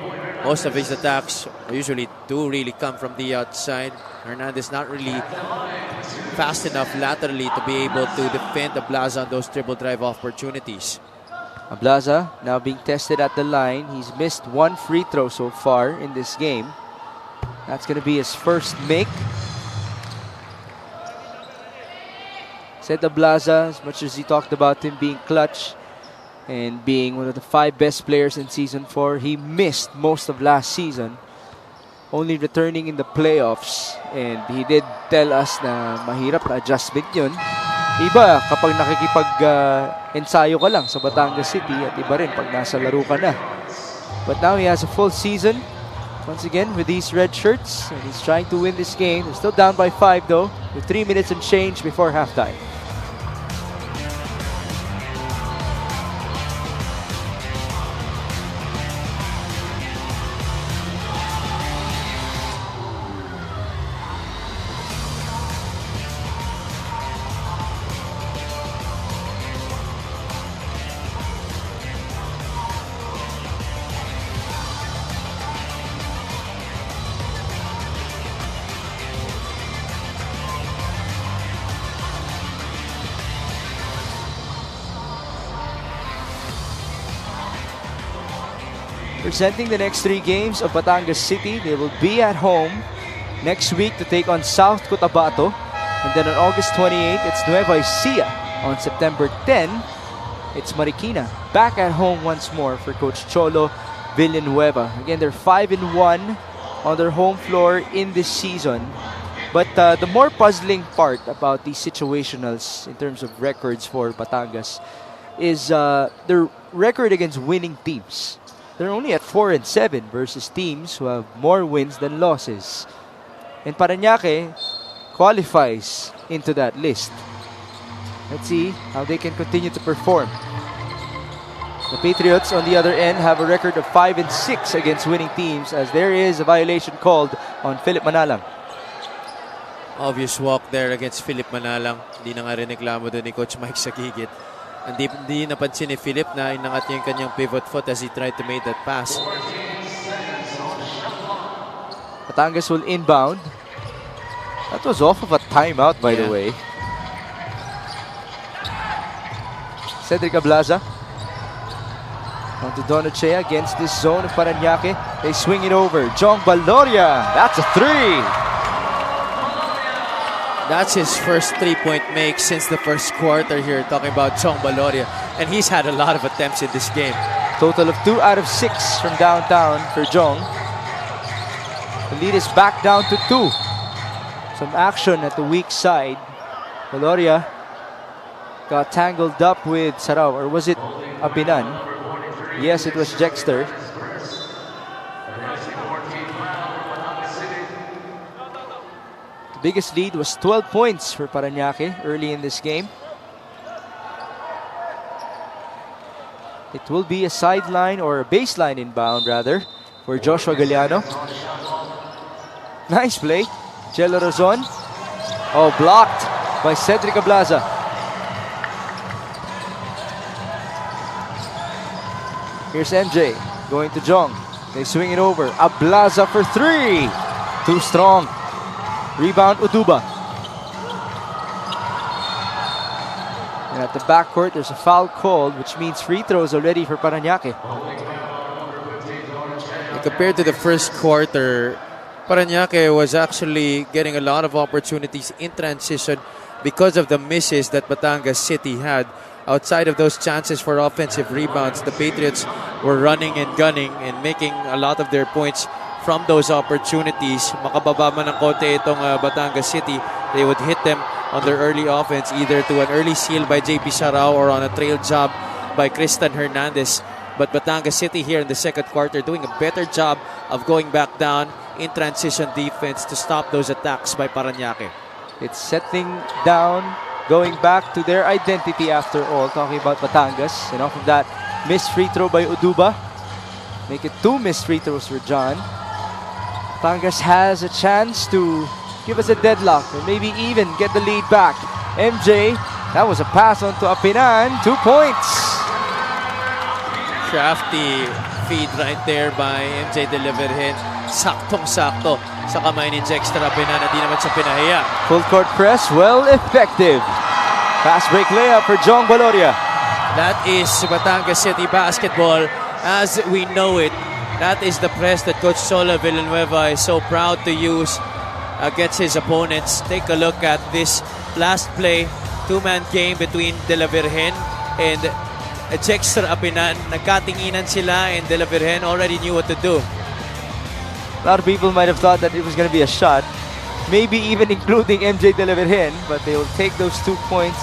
most of his attacks usually do really come from the outside. Hernandez not really fast enough laterally to be able to defend Ablaza on those dribble drive opportunities. Ablaza now being tested at the line. He's missed 1 free throw so far in this game. That's going to be his first make. Said Ablaza, as much as he talked about him being clutch and being one of the 5 best players in Season 4, he missed most of last season, only returning in the playoffs. And he did tell us na mahirap na adjustment yun. Iba kapag nakikipag-ensayo ka lang sa Batangas City, at iba rin pag nasa laro ka na. But now he has a full season once again with these red shirts, and he's trying to win this game. They're still down by 5 though, with 3 minutes and change before halftime. Presenting the next 3 games of Batangas City, they will be at home next week to take on South Cotabato. And then on August 28th, it's Nueva Ecija. On September 10, it's Marikina. Back at home once more for Coach Cholo Villanueva. Again, they're 5-1 on their home floor in this season. But the more puzzling part about these situationals in terms of records for Batangas is their record against winning teams. They're only at 4-7 versus teams who have more wins than losses. And Parañaque qualifies into that list. Let's see how they can continue to perform. The Patriots, on the other end, have a record of 5-6 against winning teams, as there is a violation called on Philip Manalang. Obvious walk there against Philip Manalang. Hindi na nga rin reklamo doon ni Coach Mike Sagigit. Hindi napansin ni Philip na inangat niya yung kanyang pivot foot as he tried to make that pass. Batangas will inbound. That was off of a timeout, by the Yeah. way. Cedric Ablaza. On to Donochea against this zone of Parañaque. They swing it over. Jong Valoria. That's a three. That's his first three-point make since the first quarter here, talking about Chong Baloria. And he's had a lot of attempts in this game. Total of 2 out of 6 from downtown for Jong. The lead is back down to 2. Some action at the weak side. Valoria got tangled up with Sarao, or was it Apinan? Yes, it was Jexter. The biggest lead was 12 points for Parañaque early in this game. It will be a sideline or a baseline inbound rather for Joshua Galliano. Nice play. Jello Rozon. Oh, blocked by Cedric Ablaza. Here's MJ going to Jong. They swing it over. Ablaza for 3. Too strong. Rebound Uduba. And at the backcourt, there's a foul called, which means free throws already for Parañaque. Compared to the first quarter, Parañaque was actually getting a lot of opportunities in transition because of the misses that Batangas City had. Outside of those chances for offensive rebounds, the Patriots were running and gunning and making a lot of their points from those opportunities. Makababa man ng konti itong Batangas City, they would hit them on their early offense, either to an early steal by JP Sarao or on a trail job by Christian Hernandez. But Batangas City here in the second quarter doing a better job of going back down in transition defense to stop those attacks by Parañaque. It's settling down, going back to their identity after all. Talking about Batangas. And off of that, missed free throw by Uduba. Make it 2 missed free throws for John. Batangas has a chance to give us a deadlock or maybe even get the lead back. MJ, that was a pass on to Apinan. 2 points. Crafty feed right there by MJ Deliverhin. Saktong-sakto sa kamay ni Jexter Apinan na di naman siya pinahiya. Full court press, well effective. Fast break layup for Jong Valoria. That is Batangas City basketball as we know it. That is the press that Coach Cholo Villanueva is so proud to use against his opponents. Take a look at this last play. 2-man game between De La Virgen and Jexter Apinan. Nagkatinginan sila and De La Virgen already knew what to do. A lot of people might have thought that it was going to be a shot. Maybe even including MJ De La Virgen. But they will take those 2 points.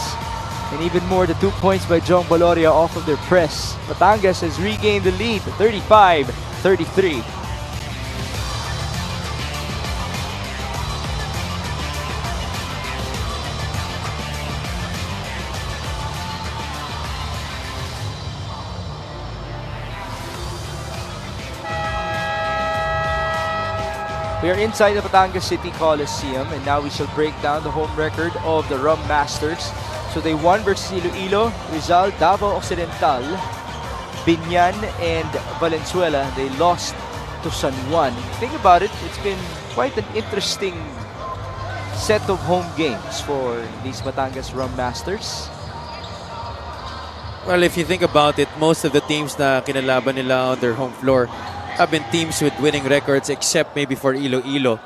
And even more, the 2 points by Jong Valoria off of their press. Batangas has regained the lead, 35-33. We are inside the Batangas City Coliseum, and now we shall break down the home record of the Rum Masters. So they won versus Iloilo, Rizal, Davao Occidental, Binyan, and Valenzuela. They lost to San Juan. Think about it, it's been quite an interesting set of home games for these Batangas Rum Masters. Well, if you think about it, most of the teams na kinalaban nila on their home floor have been teams with winning records except maybe for Iloilo.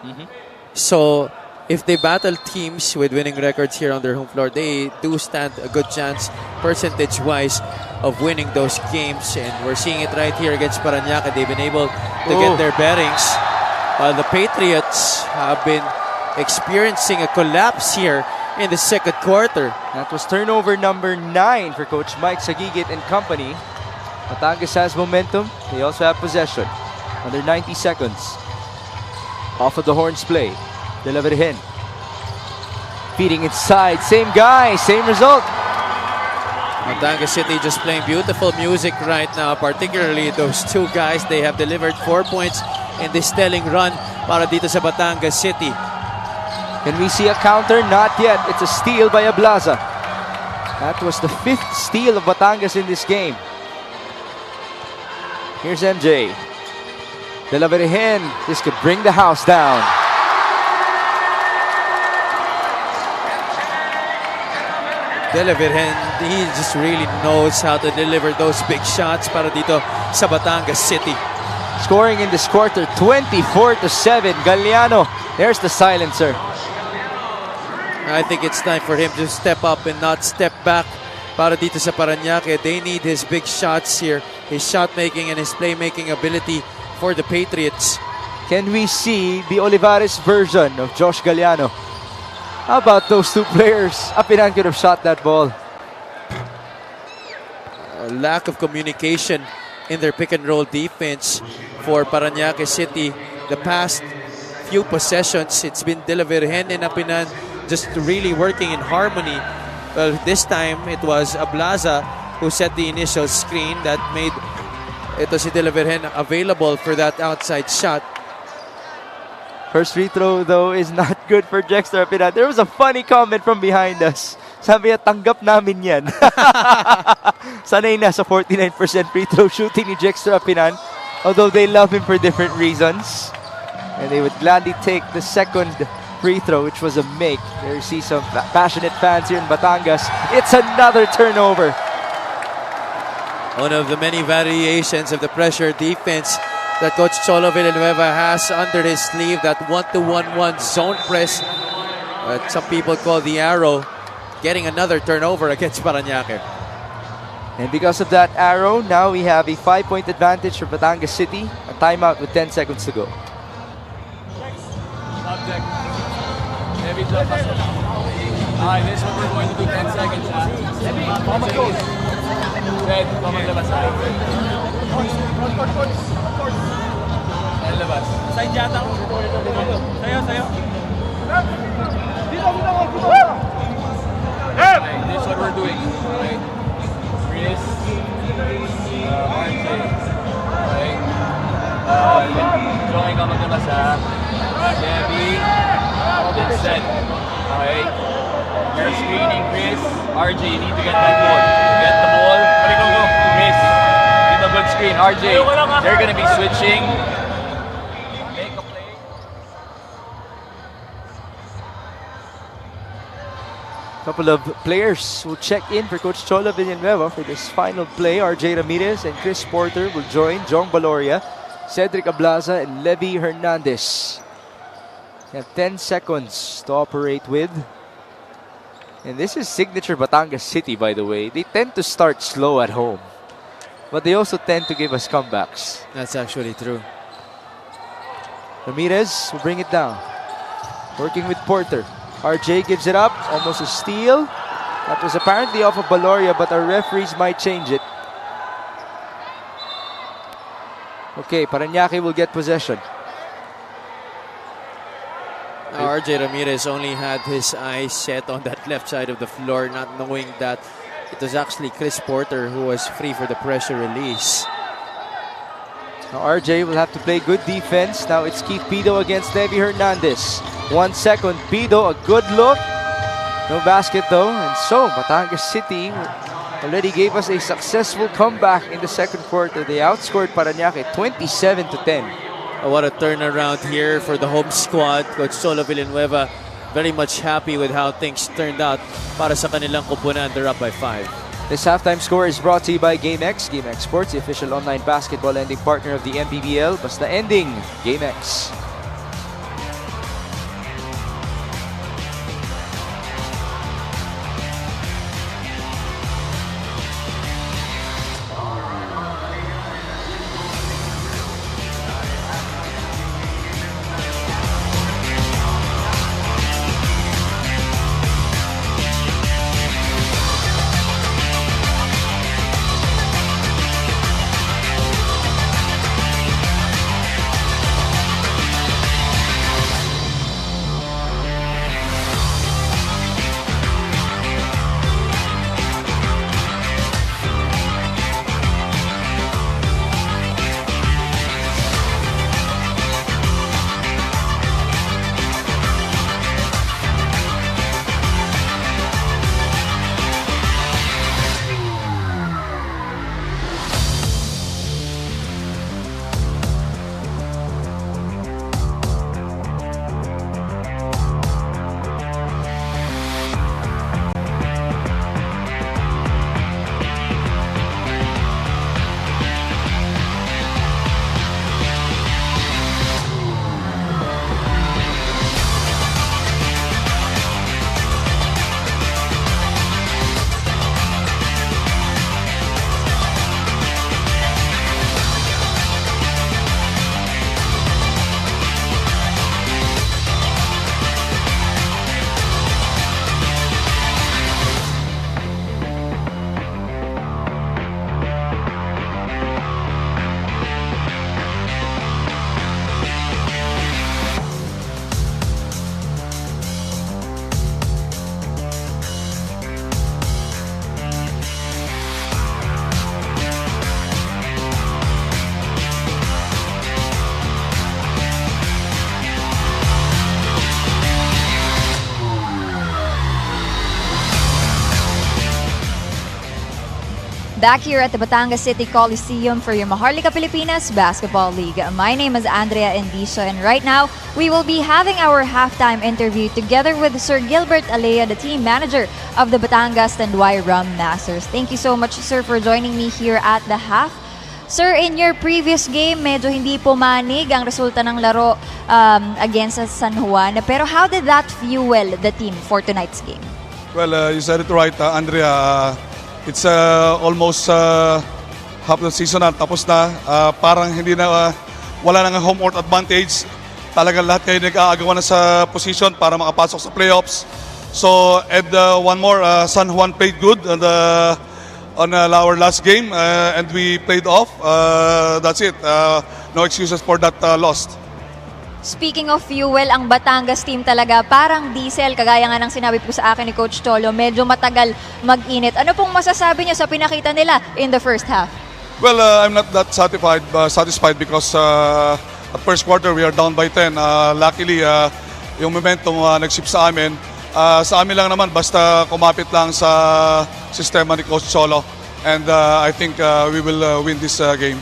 So if they battle teams with winning records here on their home floor, they do stand a good chance percentage-wise of winning those games. And we're seeing it right here against Parañaque. They've been able to get their bearings. While the Patriots have been experiencing a collapse here in the second quarter. That was turnover number 9 for Coach Mike Sagigit and company. Batangas has momentum. They also have possession. Under 90 seconds. Off of the horns play. De La Virgen. Feeding inside. Same guy. Same result. Batangas City just playing beautiful music right now. Particularly those two guys. They have delivered 4 points in this telling run para dito sa Batangas City. Can we see a counter? Not yet. It's a steal by Ablaza. That was the 5th steal of Batangas in this game. Here's MJ. De La Virgen. This could bring the house down. De La Virgen, he just really knows how to deliver those big shots para dito sa Batangas City. Scoring in this quarter, 24-7. Galliano, there's the silencer. I think it's time for him to step up and not step back para dito sa Parañaque. They need his big shots here, his shot making and his playmaking ability for the Patriots. Can we see the Olivares version of Josh Galliano? How about those two players? Apinan could have shot that ball. A lack of communication in their pick and roll defense for Parañaque City. The past few possessions, it's been De La Virgen and Apinan just really working in harmony. Well, this time it was Ablaza who set the initial screen that made ito si De La Virgen available for that outside shot. First free throw, though, is not good for Jexter Apinan. There was a funny comment from behind us. Sabi niya, tanggap namin yan. Sanay na sa 49% free throw shooting ni Jexter Apinan. Although they love him for different reasons. And they would gladly take the second free throw, which was a make. There you see some passionate fans here in Batangas. It's another turnover. One of the many variations of the pressure defense that Coach Cholo Villanueva has under his sleeve, that 1-2-1-1 zone press that some people call the arrow, getting another turnover against Parañaque. And because of that arrow, now we have a 5-point advantage for Batangas City. A timeout with 10 seconds to go. Subject. Heavy jump. Alright, this is what we're going to do 10 seconds. Red, maglabas tayo. Maglabas. Side yata ako. Sayo. Okay, this is what we're doing. Okay. Chris. RJ. Okay. Drawing ka maglabas ha. Debbie. Vincent. Okay. You're screening, Chris. RJ, you need to get that ball. Get the ball. Go. Chris, give a good screen. RJ, they're going to be switching. Make a play. Couple of players will check in for Coach Cholo Villanueva for this final play. RJ Ramirez and Chris Porter will join Jong Baloria, Cedric Ablaza, and Levy Hernandez. They have 10 seconds to operate with. And this is signature Batangas City, by the way. They tend to start slow at home, but they also tend to give us comebacks. That's actually true. Ramirez will bring it down. Working with Porter. RJ gives it up. Almost a steal. That was apparently off of Baloria, but our referees might change it. Okay, Parañaque will get possession. RJ Ramirez only had his eyes set on that left side of the floor, not knowing that it was actually Chris Porter who was free for the pressure release. Now RJ will have to play good defense. Now it's Keith Pido against Levy Hernandez. 1 second, Pido, a good look. No basket though. And so, Batangas City already gave us a successful comeback in the second quarter. They outscored Parañaque 27-10. What a turnaround here for the home squad. Coach Cholo Villanueva very much happy with how things turned out para sa kanilang kupunan. They're up by 5. This halftime score is brought to you by GameX. GameX Sports, the official online basketball lending partner of the MPBL. Basta ending, GameX. back here at the Batangas City Coliseum for your Maharlika Pilipinas Basketball League. My name is Andrea Endiso, and right now we will be having our halftime interview together with Sir Gilbert Alea, the team manager of the Batangas Tanduay Rum Masters. Thank you so much, sir, for joining me here at the half. Sir, in your previous game, medyo hindi pumanig ang resulta ng laro against San Juan. Pero how did that fuel the team for tonight's game? Well, you said it right, Andrea. It's almost half the season na, tapos na. Parang hindi na, wala nang home court advantage. Talagang lahat kayo nag-aagawan na sa position para makapasok sa playoffs. So, and one more, San Juan played good on our last game, and we played off. That's it. No excuses for that loss. Speaking of fuel, ang Batangas team talaga parang diesel, kagaya nga ng sinabi po sa akin ni Coach Cholo, medyo matagal mag-init. Ano pong masasabi niyo sa pinakita nila in the first half? Well, I'm not that satisfied because at first quarter we are down by 10. Luckily, yung momentum nag-shift sa amin. Sa amin lang naman, basta kumapit lang sa sistema ni Coach Cholo. And I think we will win this game.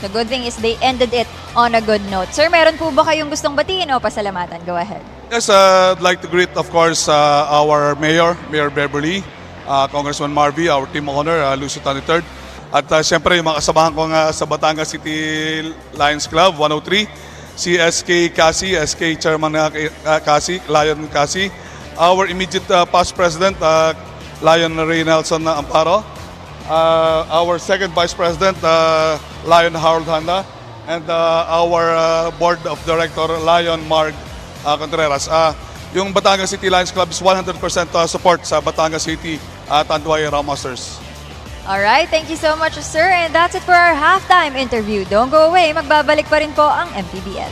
The good thing is they ended it on a good note. Sir, meron po ba kayong gustong batiin o pasalamatan? Go ahead. Yes, I'd like to greet, of course, our Mayor Beverly, Congressman Marvy, our team owner, Lucio Taniterd. At siyempre, yung mga kasamahan ko nga sa Batangas City Lions Club, 103, si SK Kasi, SK Chairman Kasi, Lion Kasi, our immediate past president, Lion Ray Nelson Amparo, our second vice president, Lion Harold Handa, and our board of director, Lion Marg Contreras. Yung Batangas City Lions Club is 100% support sa Batangas City Tanduay Rum Masters. Alright, thank you so much, sir. And that's it for our halftime interview. Don't go away, magbabalik pa rin po ang MPBL.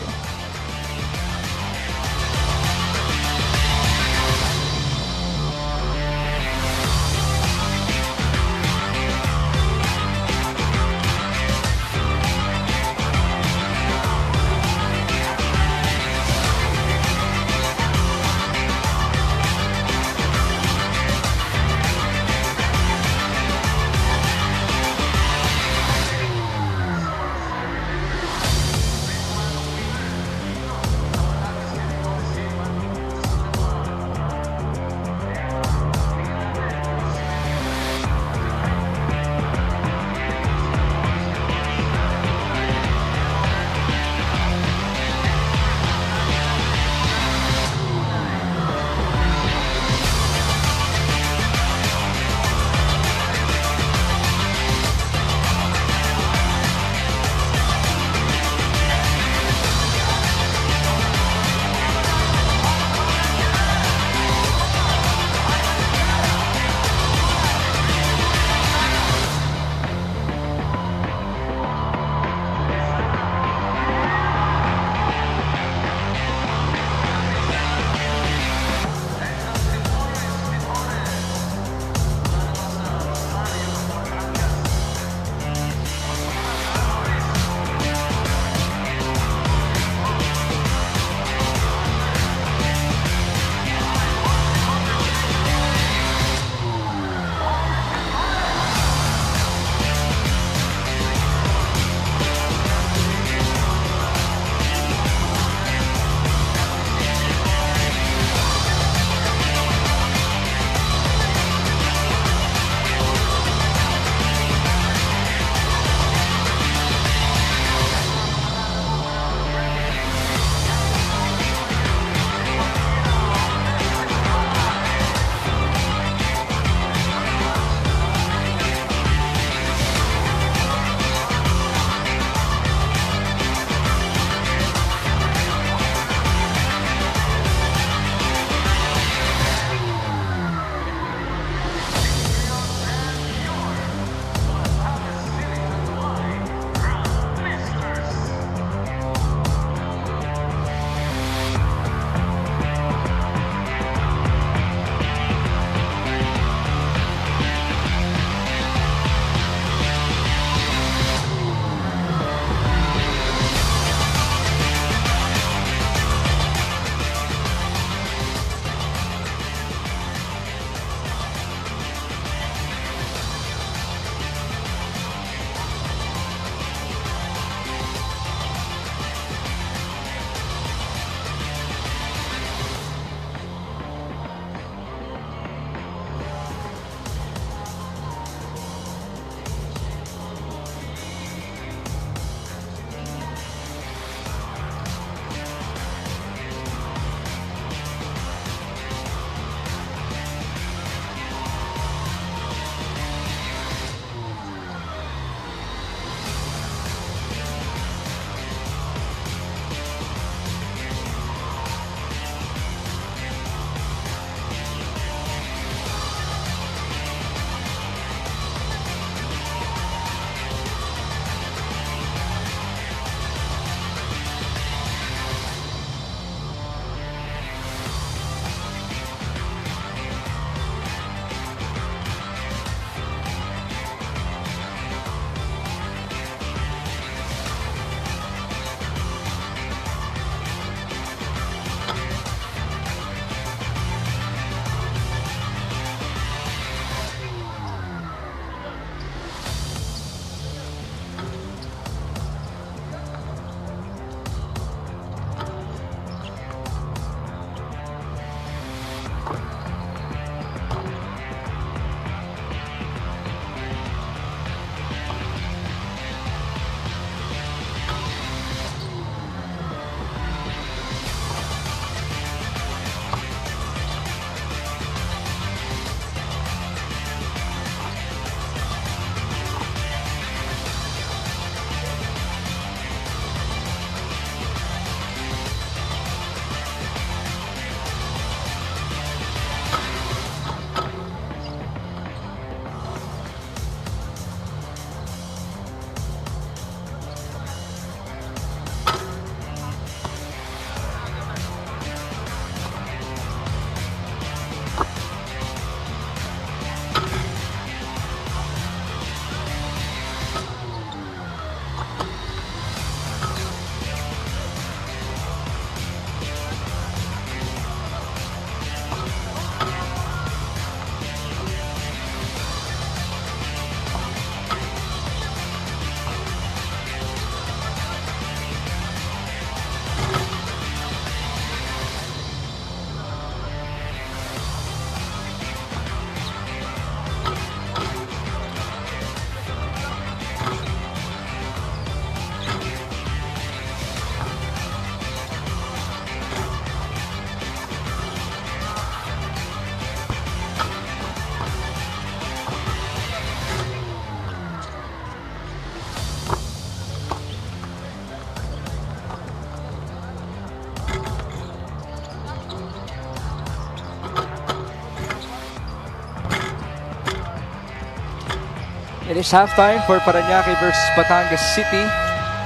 It is halftime for Parañaque versus Batangas City.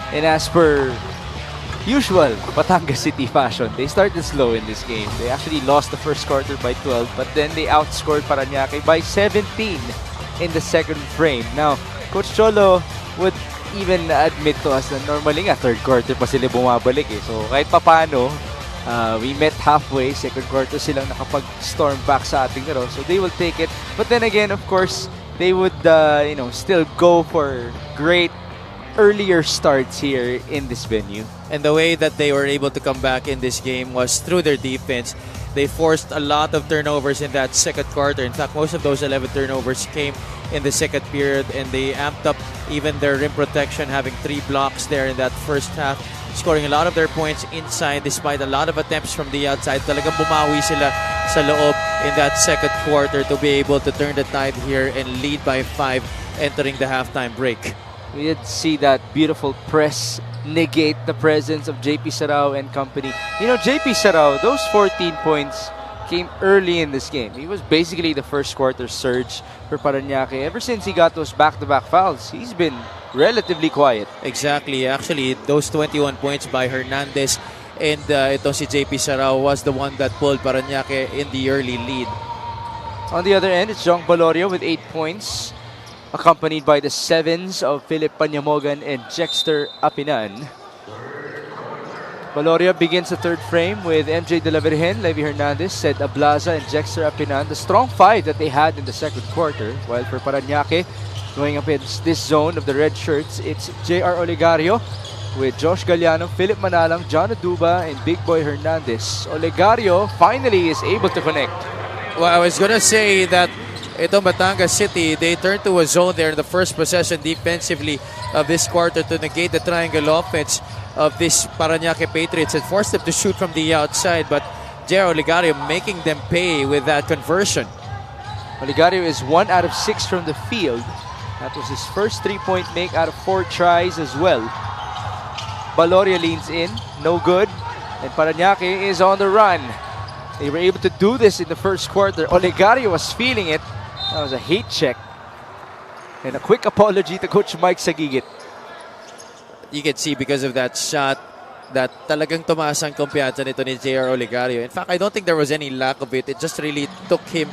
And as per usual Batangas City fashion, they started slow in this game. They actually lost the first quarter by 12, but then they outscored Parañaque by 17 in the second frame. Now, Coach Cholo would even admit to us na normally nga third quarter pa sila bumabalik eh. So kahit papano, we met halfway, second quarter silang nakapag-storm back sa ating laro. So they will take it. But then again, of course, they would still go for great earlier starts here in this venue. And the way that they were able to come back in this game was through their defense. They forced a lot of turnovers in that second quarter. In fact, most of those 11 turnovers came in the second period, and they amped up even their rim protection, having 3 blocks there in that first half, scoring a lot of their points inside despite a lot of attempts from the outside. Talagang bumawi sila sa loob in that second quarter to be able to turn the tide here and lead by 5 entering the halftime break. We did see that beautiful press negate the presence of JP Sarao and company. You know, JP Sarao, those 14 points came early in this game. He was basically the first quarter surge for Parañaque. Ever since he got those back-to-back fouls, he's been relatively quiet. Exactly. Actually, those 21 points by Hernandez and itong si JP Sarao was the one that pulled Parañaque in the early lead. On the other end, it's Jong Balorio with 8 points, accompanied by the 7s of Philip Panyamogan and Jexter Apinan. Baloria begins the third frame with MJ De La Virgen, Levi Hernandez, Sed Ablaza, and Jexter Apinan. The strong fight that they had in the second quarter. While for Parañaque, going up against this zone of the red shirts, it's JR Olegario with Josh Galliano, Philip Manalang, John Aduba, and Big Boy Hernandez. Olegario finally is able to connect. Well, I was gonna say that itong Batangas City, they turned to a zone there in the first possession defensively of this quarter to negate the triangle offense of this Parañaque Patriots and forced them to shoot from the outside, but Jero Olegario making them pay with that conversion. Olegario is 1 out of 6 from the field. That was his first 3-point make out of 4 tries as well. Baloria leans in, no good, and Parañaque is on the run. They were able to do this in the first quarter. Olegario was feeling it. That was a hate check. And a quick apology to Coach Mike Sagigit. You can see because of that shot that talagang tumaas ang kumpiyansa nito ni JR Olegario. In fact, I don't think there was any lack of it. It just really took him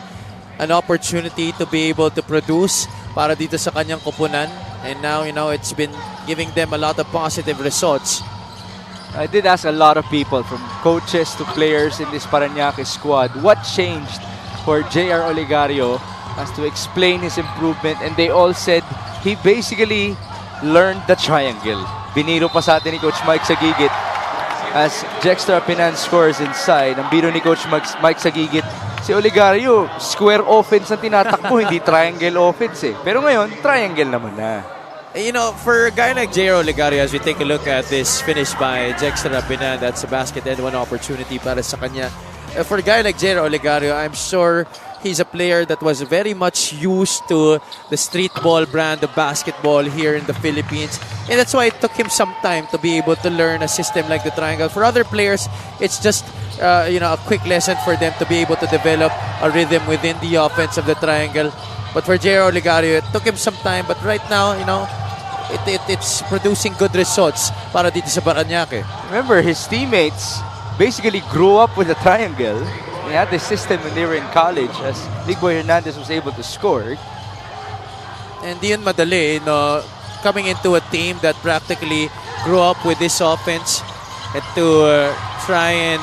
an opportunity to be able to produce para dito sa kanyang kupunan. And now, it's been giving them a lot of positive results. I did ask a lot of people, from coaches to players in this Parañaque squad, what changed for JR Olegario as to explain his improvement, and they all said he basically learned the triangle. Biniro pa sa atin ni Coach Mike Sagigit as Jexter Apinan scores inside. Ang biro ni Coach Mike Sagigit, si Olegario, square offense ang tinatakbo, hindi triangle offense eh. Pero ngayon, triangle naman na. For a guy like J.R. Olegario, as we take a look at this finish by Jexter Apinan, that's a basket and one opportunity para sa kanya. For a guy like J.R. Olegario, I'm sure he's a player that was very much used to the street ball brand of basketball here in the Philippines. And that's why it took him some time to be able to learn a system like the triangle. For other players, it's just a quick lesson for them to be able to develop a rhythm within the offense of the triangle. But for J.R. Olegario, it took him some time. But right now, it's producing good results para dito sa Parañaque. Remember, his teammates basically grew up with the triangle. They had this system when they were in college, as Big Boy Hernandez was able to score. And di yun madali, coming into a team that practically grew up with this offense and to try and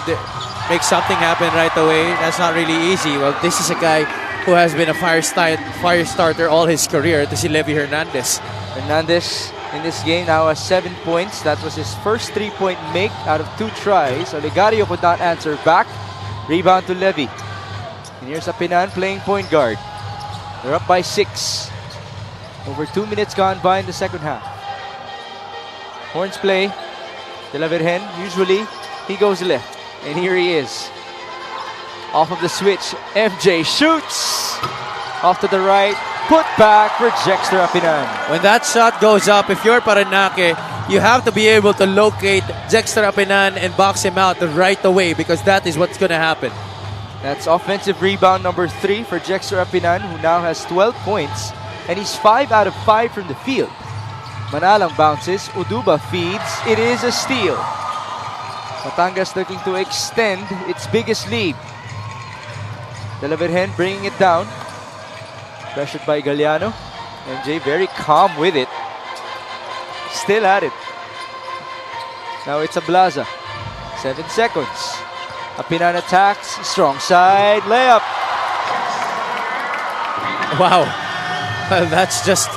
make something happen right away, that's not really easy. Well, this is a guy who has been a fire starter all his career, to si Levi Hernandez. Hernandez in this game now has 7 points. That was his first 3-point make out of 2 tries. Olegario could not answer back. Rebound to Levi. And here's Apinan playing point guard. They're up by 6. Over 2 minutes gone by in the second half. Horns play. De La Virgen, usually he goes left. And here he is. Off of the switch, MJ shoots. Off to the right. Put back for Jexter Apinan. When that shot goes up, if you're Parañaque, you have to be able to locate Jexter Apinan and box him out right away, because that is what's going to happen. That's offensive rebound number 3 for Jexter Apinan, who now has 12 points and he's 5 out of 5 from the field. Manalang bounces, Uduba feeds, it is a steal. Batangas looking to extend its biggest lead. De La Virgen bringing it down. Pressured by Galliano. MJ very calm with it. Still at it. Now it's Ablaza. 7 seconds. Apinan attacks. Strong side. Layup. Wow. Well, that's just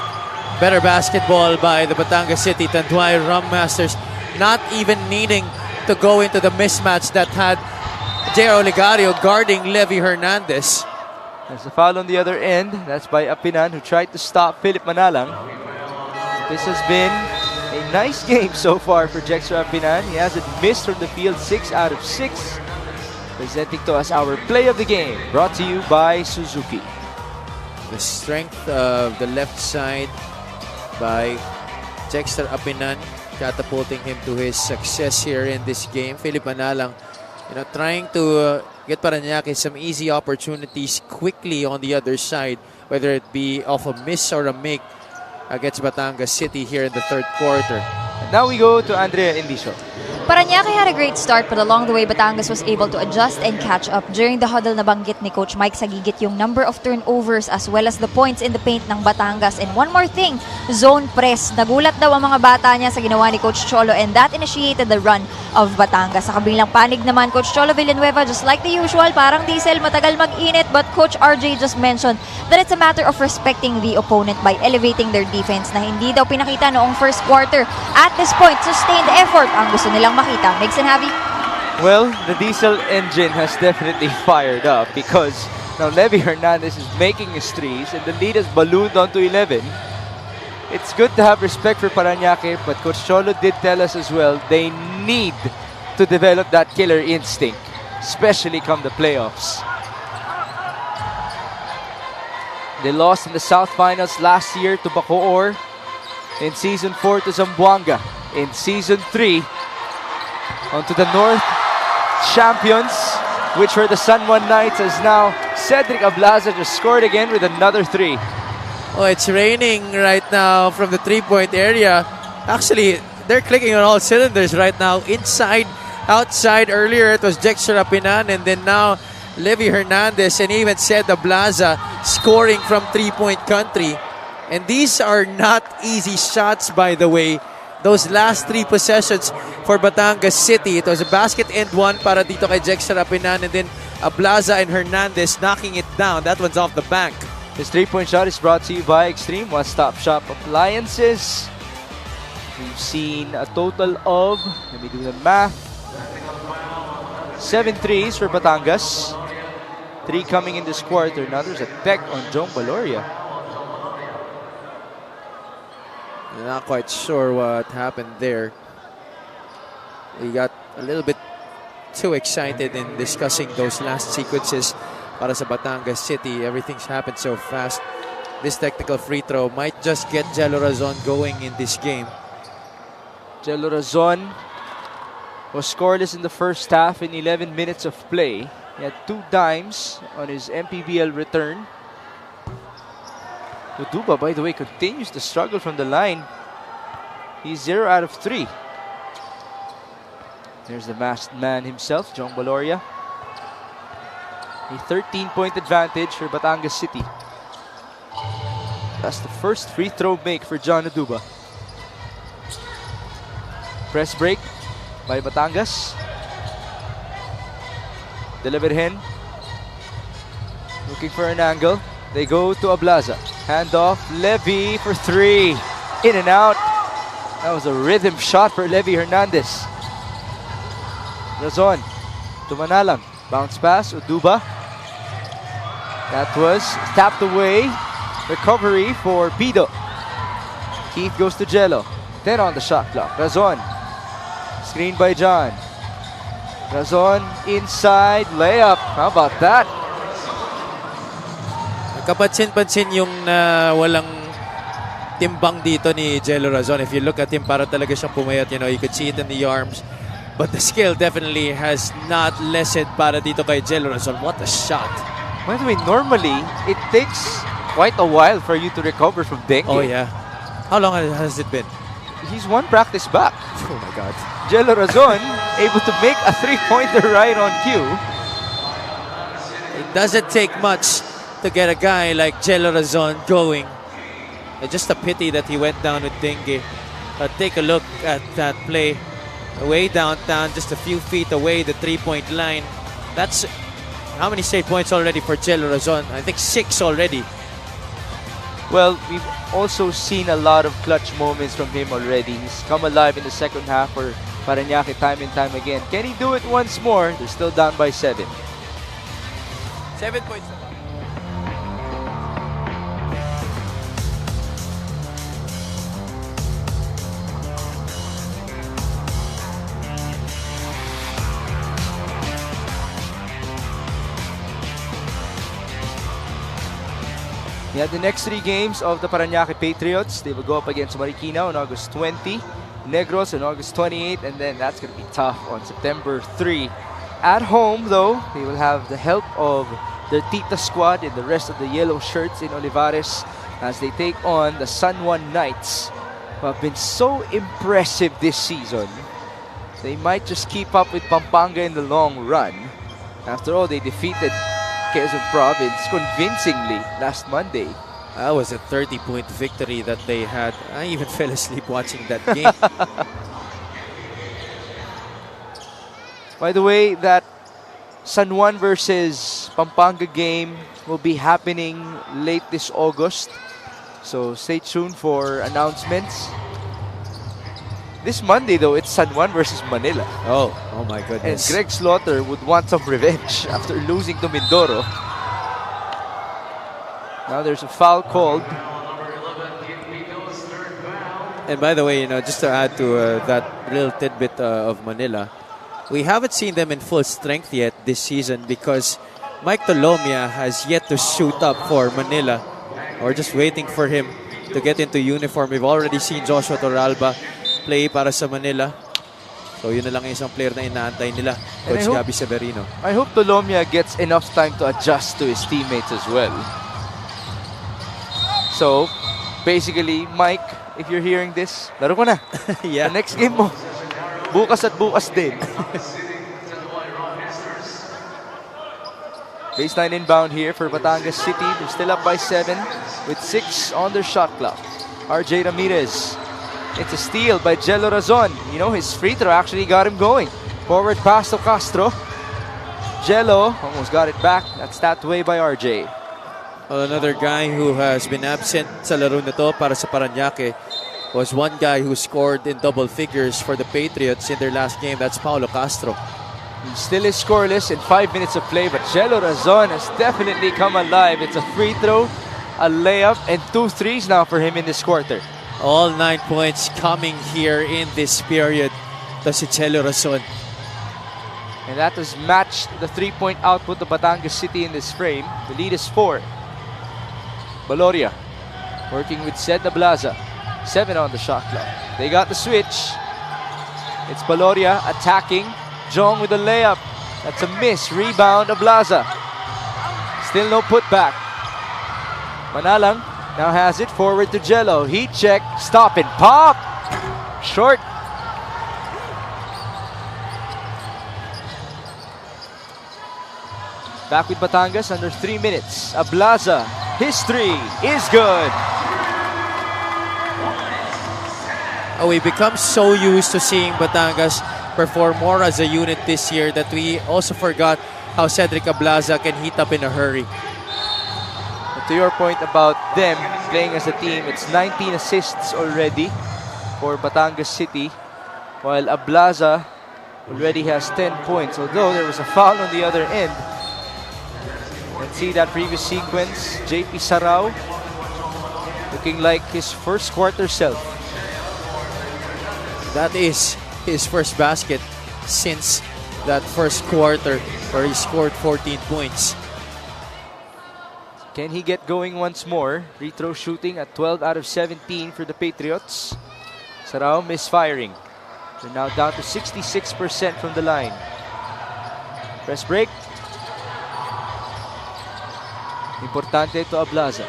better basketball by the Batangas City. Tanduay Rum Masters not even needing to go into the mismatch that had J.R. Oligario guarding Levy Hernandez. There's a foul on the other end. That's by Apinan, who tried to stop Philip Manalang. This has been a nice game so far for Jexter Apinan. He hasn't missed from the field 6 out of 6. Presenting to us our play of the game, brought to you by Suzuki. The strength of the left side by Jexter Apinan, catapulting him to his success here in this game. Philip Manalang, trying to get Parañaque some easy opportunities quickly on the other side, whether it be off a miss or a make against Batangas City here in the third quarter. And now we go to Andrea Indiso. Parañaque had a great start, but along the way, Batangas was able to adjust and catch up. During the huddle, nabanggit ni Coach Mike Sagigit yung number of turnovers as well as the points in the paint ng Batangas. And one more thing, zone press. Nagulat daw ang mga bata niya sa ginawa ni Coach Cholo, and that initiated the run of Batangas. Sa kabilang panig naman, Coach Cholo Villanueva, just like the usual, parang diesel, matagal mag-init, but Coach RJ just mentioned that it's a matter of respecting the opponent by elevating their defense na hindi daw pinakita noong first quarter. At this point, sustained effort ang gusto nilang makita. Mix and Javi? Well, the diesel engine has definitely fired up because now Levy Hernandez is making his threes and the lead has ballooned on to 11. It's good to have respect for Parañaque, but Coach Cholo did tell us as well they need to develop that killer instinct, especially come the playoffs. They lost in the South Finals last year to Bacoor, in Season 4 to Zamboanga, in Season 3 onto the North champions, which were the San Juan Knights, as now Cedric Ablaza just scored again with another 3. Oh, it's raining right now from the three-point area. Actually, they're clicking on all cylinders right now. Inside, outside. Earlier, it was Jexter Apinan, and then now Levy Hernandez, and even Ced Ablaza scoring from three-point country. And these are not easy shots, by the way. Those last 3 possessions for Batangas City, it was a basket and one para dito kay Jexter Apinan, and then Ablaza and Hernandez knocking it down. That one's off the bank. This 3-point shot is brought to you by Extreme One-Stop Shop Appliances. We've seen a total of, let me do the math, 7 threes for Batangas. 3 coming in this quarter. Now there's a tech on John Valoria. Not quite sure what happened there. We got a little bit too excited in discussing those last sequences para sa Batangas City. Everything's happened so fast. This technical free throw might just get Jello Razon going in this game. Jello Razon was scoreless in the first half in 11 minutes of play. He had 2 dimes on his MPBL return. Uduba, by the way, continues to struggle from the line. He's 0 out of 3. There's the masked man himself, John Valoria. A 13-point advantage for Batangas City. That's the first free throw make for John Uduba. Press break by Batangas. De La Virgen looking for an angle. They go to Ablaza. Handoff, Levy for 3. In and out. That was a rhythm shot for Levy Hernandez. Razon to Manalang. Bounce pass, Uduba. That was tapped away. Recovery for Pido. Keith goes to Jello. 10 on the shot clock. Razon. Screen by John. Razon inside. Layup. How about that? Kapansin-pansin yung walang timbang dito ni Jello Razon. If you look at him, para talaga siyang pumayat. You could see it in the arms. But the skill definitely has not lessened para dito kay Jello Razon. What a shot. By the way, normally, it takes quite a while for you to recover from dengue. Oh yeah. How long has it been? He's one practice back. Oh my God. Jello Razon able to make a 3-pointer right on cue. It doesn't take much to get a guy like Jello Razon going. Just a pity that he went down with dengue. But take a look at that play. Way downtown, just a few feet away, the 3-point line. That's how many straight points already for Jello Razon? I think 6 already. Well, we've also seen a lot of clutch moments from him already. He's come alive in the second half for Parañaque time and time again. Can he do it once more? They're still down by 7. 7 points. We have the next 3 games of the Parañaque Patriots. They will go up against Marikina on August 20, Negros on August 28, and then that's going to be tough on September 3. At home, though, they will have the help of their Tita squad and the rest of the yellow shirts in Olivares as they take on the San Juan Knights, who have been so impressive this season. They might just keep up with Pampanga in the long run. After all, they defeated Quezon Province convincingly last Monday. That was a 30-point victory that they had. I even fell asleep watching that game. By the way, that San Juan versus Pampanga game will be happening late this August. So stay tuned for announcements. This Monday, though, it's San Juan versus Manila. Oh my And goodness. Greg Slaughter would want some revenge after losing to Mindoro. Now there's a foul called. And by the way, just to add to that little tidbit of Manila, we haven't seen them in full strength yet this season because Mike Tolomia has yet to suit up for Manila. We're just waiting for him to get into uniform. We've already seen Joshua Torralba play para sa Manila. So yun na lang yung isang player na inaantay nila, Coach Gabby Severino. I hope Tolomia gets enough time to adjust to his teammates as well. So, basically, Mike, if you're hearing this, laro ko na. Yeah. The next game mo, bukas at bukas din. Baseline inbound here for Batangas City. They're still up by 7 with 6 on their shot clock. RJ Ramirez. It's a steal by Jello Razon. You know, his free throw actually got him going. Forward pass to Castro. Jello almost got it back. That's tapped away by RJ. Well, another guy who has been absent sa laro na to para sa Parañaque was one guy who scored in double figures for the Patriots in their last game. That's Paulo Castro. He still is scoreless in 5 minutes of play, but Jello Razon has definitely come alive. It's a free throw, a layup, and 2 threes now for him in this quarter. All 9 points coming here in this period. That's si Jello Razon. And that has matched the 3-point output of Batangas City in this frame. The lead is 4. Baloria working with Zed Ablaza. 7 on the shot clock. They got the switch. It's Baloria attacking. Jong with a layup. That's a miss. Rebound Ablaza. Still no putback. Manalang now has it forward to Jello. Heat check. Stop and pop. Short. Back with Batangas under 3 minutes. Ablaza. His 3 is good. We become so used to seeing Batangas perform more as a unit this year that we also forgot how Cedric Ablaza can heat up in a hurry. To your point about them playing as a team, it's 19 assists already for Batangas City, while Ablaza already has 10 points, although there was a foul on the other end. Let's see that previous sequence. JP Sarao looking like his first quarter self. That is his first basket since that first quarter where he scored 14 points. Can he get going once more? Free throw shooting at 12 out of 17 for the Patriots. Sarao misfiring. They're now down to 66% from the line. Press break. Importante to Ablaza.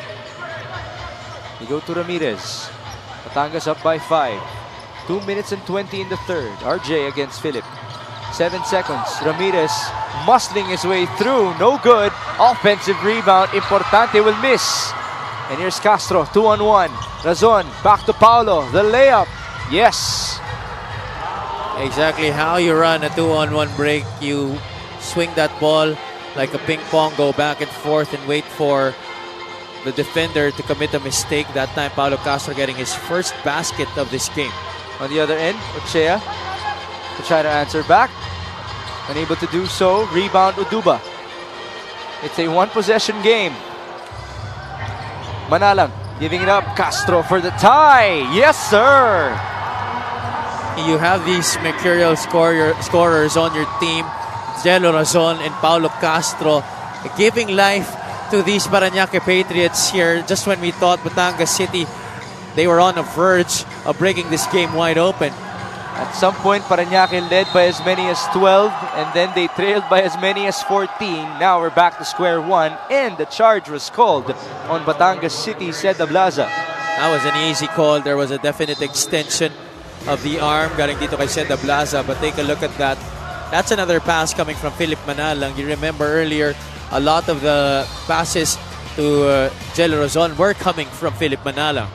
We go to Ramirez. Batangas up by 5. 2 minutes and 20 in the third. RJ against Philip. 7 seconds. Ramirez muscling his way through. No good. Offensive rebound. Importante will miss. And here's Castro. 2-on-1. Razon. Back to Paulo. The layup. Yes. Exactly how you run a 2-on-1 break. You swing that ball like a ping pong, go back and forth and wait for the defender to commit a mistake. That time, Paulo Castro getting his first basket of this game. On the other end, Ochea to try to answer back. Unable to do so. Rebound, Uduba. It's a one-possession game. Manalang giving it up. Castro for the tie. Yes, sir. You have these mercurial scorers on your team. Jello Razon and Paulo Castro giving life to these Parañaque Patriots here just when we thought Batangas City, they were on the verge of breaking this game wide open. At some point, Parañaque led by as many as 12 and then they trailed by as many as 14. Now we're back to square one and the charge was called on Batangas City, said the Blaza. That was an easy call. There was a definite extension of the arm galing dito kay Seda Blaza, but take a look at that. That's another pass coming from Philip Manalang. You remember earlier, a lot of the passes to Jello Razon were coming from Philip Manalang.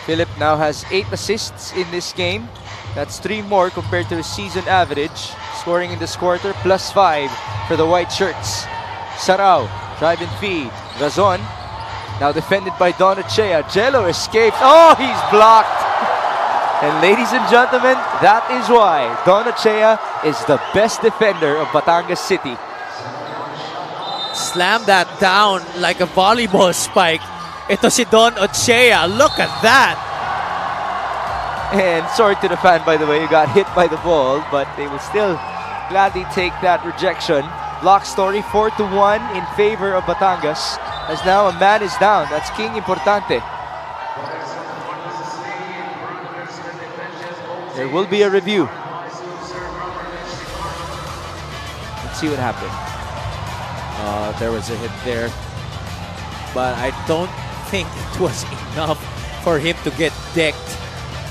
Philip now has 8 assists in this game. That's 3 more compared to his season average. Scoring in this quarter, +5 for the white shirts. Sarao, drive and feed. Razon, now defended by Don Ochea. Jello escapes. Oh, he's blocked. And ladies and gentlemen, that is why Don Ochea is the best defender of Batangas City. Slam that down like a volleyball spike. Ito si Don Ochea. Look at that. And sorry to the fan, by the way, who got hit by the ball, but they will still gladly take that rejection. Block story 4-1 in favor of Batangas, as now a man is down. That's King Importante. There will be a review. Let's see what happened. There was a hit there, but I don't think it was enough for him to get decked.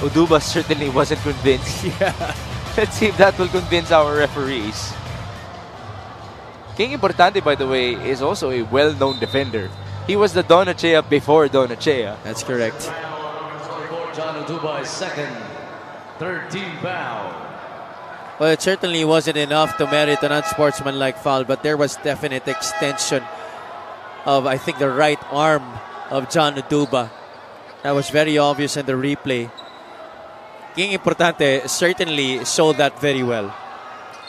Uduba certainly wasn't convinced. Yeah. Let's see if that will convince our referees. King Importante, by the way, is also a well-known defender. He was the Don Ochea before Don Ochea. That's correct. John Uduba is second. 13 foul. Well, it certainly wasn't enough to merit an unsportsmanlike foul, but there was definite extension of, I think, the right arm of John Uduba. That was very obvious in the replay. King Importante certainly showed that very well.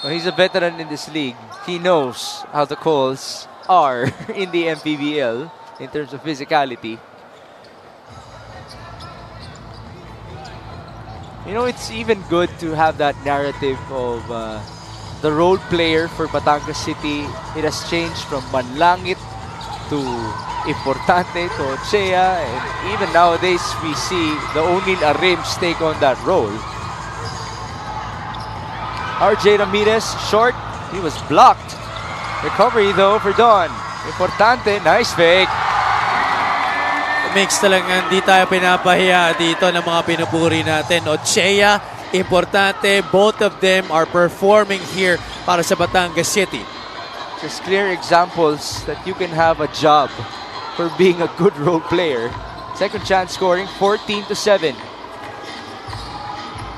Well, he's a veteran in this league. He knows how the calls are in the MPBL in terms of physicality. You know, it's even good to have that narrative of the role player for Batangas City. It has changed from Manlangit to Importante to Ochea, and even nowadays we see the O'Neal Arims take on that role. RJ Ramirez, short, he was blocked. Recovery though for Don. Importante, nice fake. Mix talagang hindi tayo pinapahiya dito ng mga pinupuri natin. Ochea, Importante, both of them are performing here para sa Batangas City. Just clear examples that you can have a job for being a good role player. Second chance scoring, 14-7.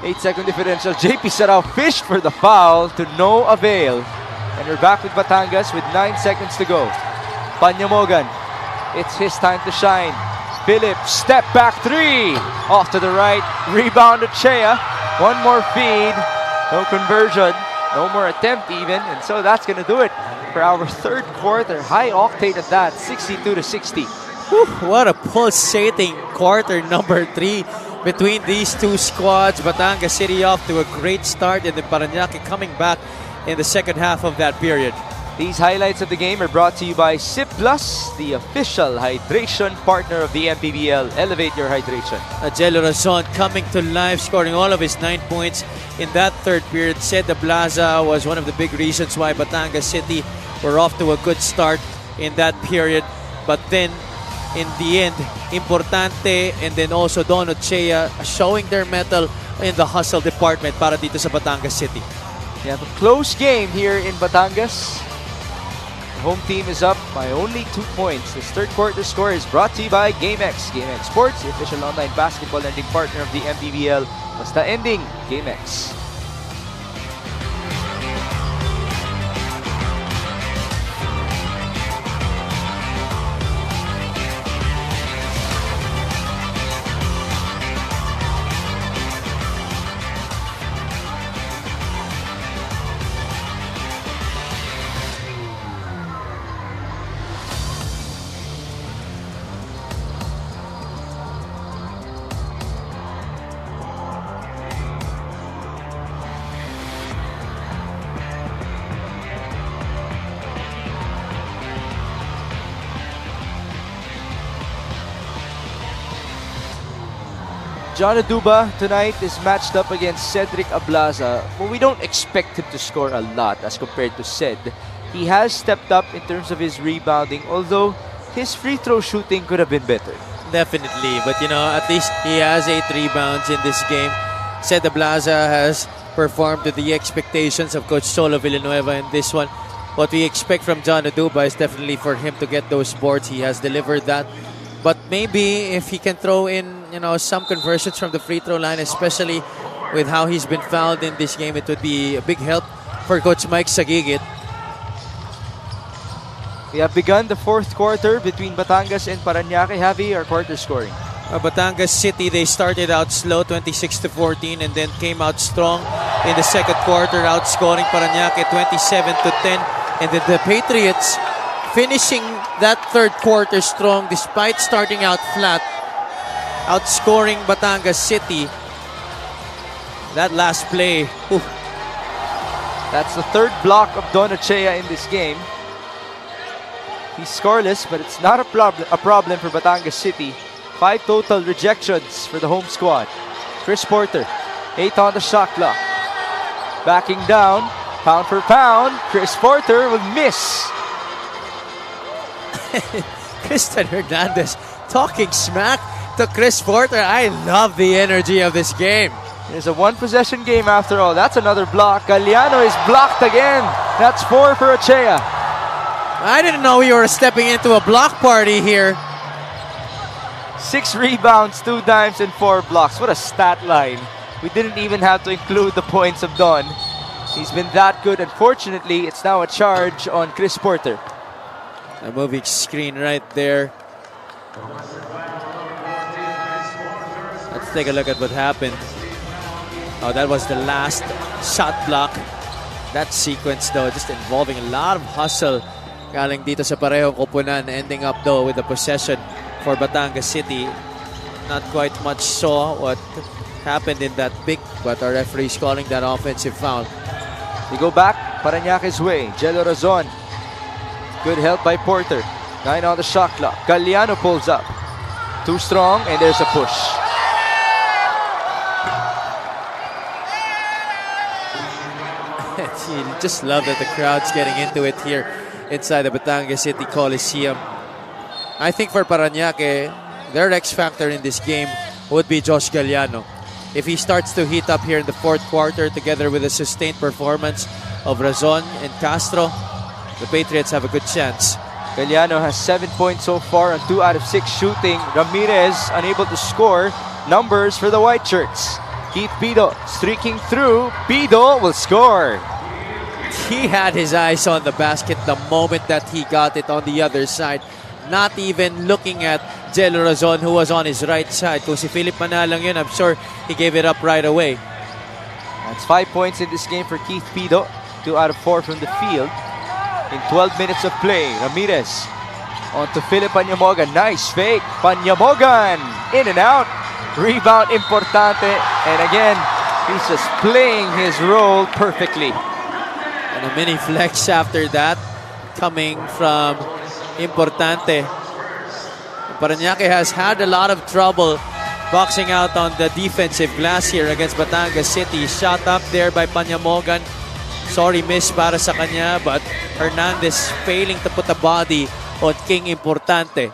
8-second differential. JP Sarao fished for the foul to no avail. And we're back with Batangas with 9 seconds to go. Panyamogan, it's his time to shine. Philip, step back 3. Off to the right, rebound to Chea. One more feed, no conversion, no more attempt even. And so that's going to do it for our third quarter. High octane at that, 62-60. What a pulsating quarter number 3 between these two squads. Batangas City off to a great start, and then Parañaque coming back in the second half of that period. These highlights of the game are brought to you by Sip Plus, the official hydration partner of the MPBL. Elevate your hydration. Jello Razon coming to life, scoring all of his 9 points in that third period. Seda Blaza was one of the big reasons why Batangas City were off to a good start in that period. But then in the end, Importante and then also Don Ochea showing their mettle in the hustle department para dito sa Batangas City. We have a close game here in Batangas. The home team is up by only 2 points. This third quarter score is brought to you by GameX. GameX Sports, the official online basketball lending partner of the MPBL. Basta ending, GameX. John Aduba tonight is matched up against Cedric Ablaza. Well, we don't expect him to score a lot as compared to Ced. He has stepped up in terms of his rebounding, although his free throw shooting could have been better. Definitely, but at least he has 8 rebounds in this game. Ced Ablaza has performed to the expectations of Coach Cholo Villanueva in this one. What we expect from John Aduba is definitely for him to get those boards. He has delivered that. But maybe if he can throw in, some conversions from the free throw line, especially with how he's been fouled in this game, it would be a big help for Coach Mike Sagigit. We have begun the fourth quarter between Batangas and Parañaque. Javi, our quarter scoring. Batangas City, they started out slow, 26-14, and then came out strong in the second quarter, outscoring Parañaque 27-10. And then the Patriots finishing that third quarter strong despite starting out flat, outscoring Batangas City. That last play, That's the third block of Don Ochea in this game. He's scoreless, but it's not a problem for Batangas City. 5 total rejections for the home squad. Chris Porter, 8 on the shot clock. Backing down, pound for pound. Chris Porter will miss. Christian Hernandez talking smack to Chris Porter. I love the energy of this game. It's a one-possession game after all. That's another block. Galliano is blocked again. That's 4 for Ochea. I didn't know we were stepping into a block party here. 6 rebounds, 2 dimes, and 4 blocks. What a stat line. We didn't even have to include the points of Don. He's been that good. Unfortunately, it's now a charge on Chris Porter. A moving screen right there. Let's take a look at what happened. Oh, that was the last shot block. That sequence though, just involving a lot of hustle galing dito sa parehong koponan, ending up though with the possession for Batangas City. Not quite much saw what happened in that pick, but our referee is calling that offensive foul. We go back, Parañaque's way. Jello Razon. Good help by Porter. 9 on the shot clock. Galliano pulls up. Too strong, and there's a push. You just love that the crowd's getting into it here inside the Batangas City Coliseum. I think for Parañaque, their X factor in this game would be Josh Galliano. If he starts to heat up here in the fourth quarter together with a sustained performance of Razon and Castro, the Patriots have a good chance. Galliano has 7 points so far on 2 out of 6 shooting. Ramirez unable to score. Numbers for the white shirts. Keith Pido streaking through. Pido will score. He had his eyes on the basket the moment that he got it on the other side. Not even looking at Jello Razon, who was on his right side. Kung si Philip Manalang yun, I'm sure he gave it up right away. That's 5 points in this game for Keith Pido. 2 out of 4 from the field. In 12 minutes of play, Ramirez on to Philip Panyamogan. Nice fake. Panyamogan in and out. Rebound Importante. And again, he's just playing his role perfectly. And a mini flex after that coming from Importante. Parañaque has had a lot of trouble boxing out on the defensive glass here against Batangas City. Shot up there by Panyamogan. Sorry miss para sa kanya, but Hernandez failing to put a body on King Importante.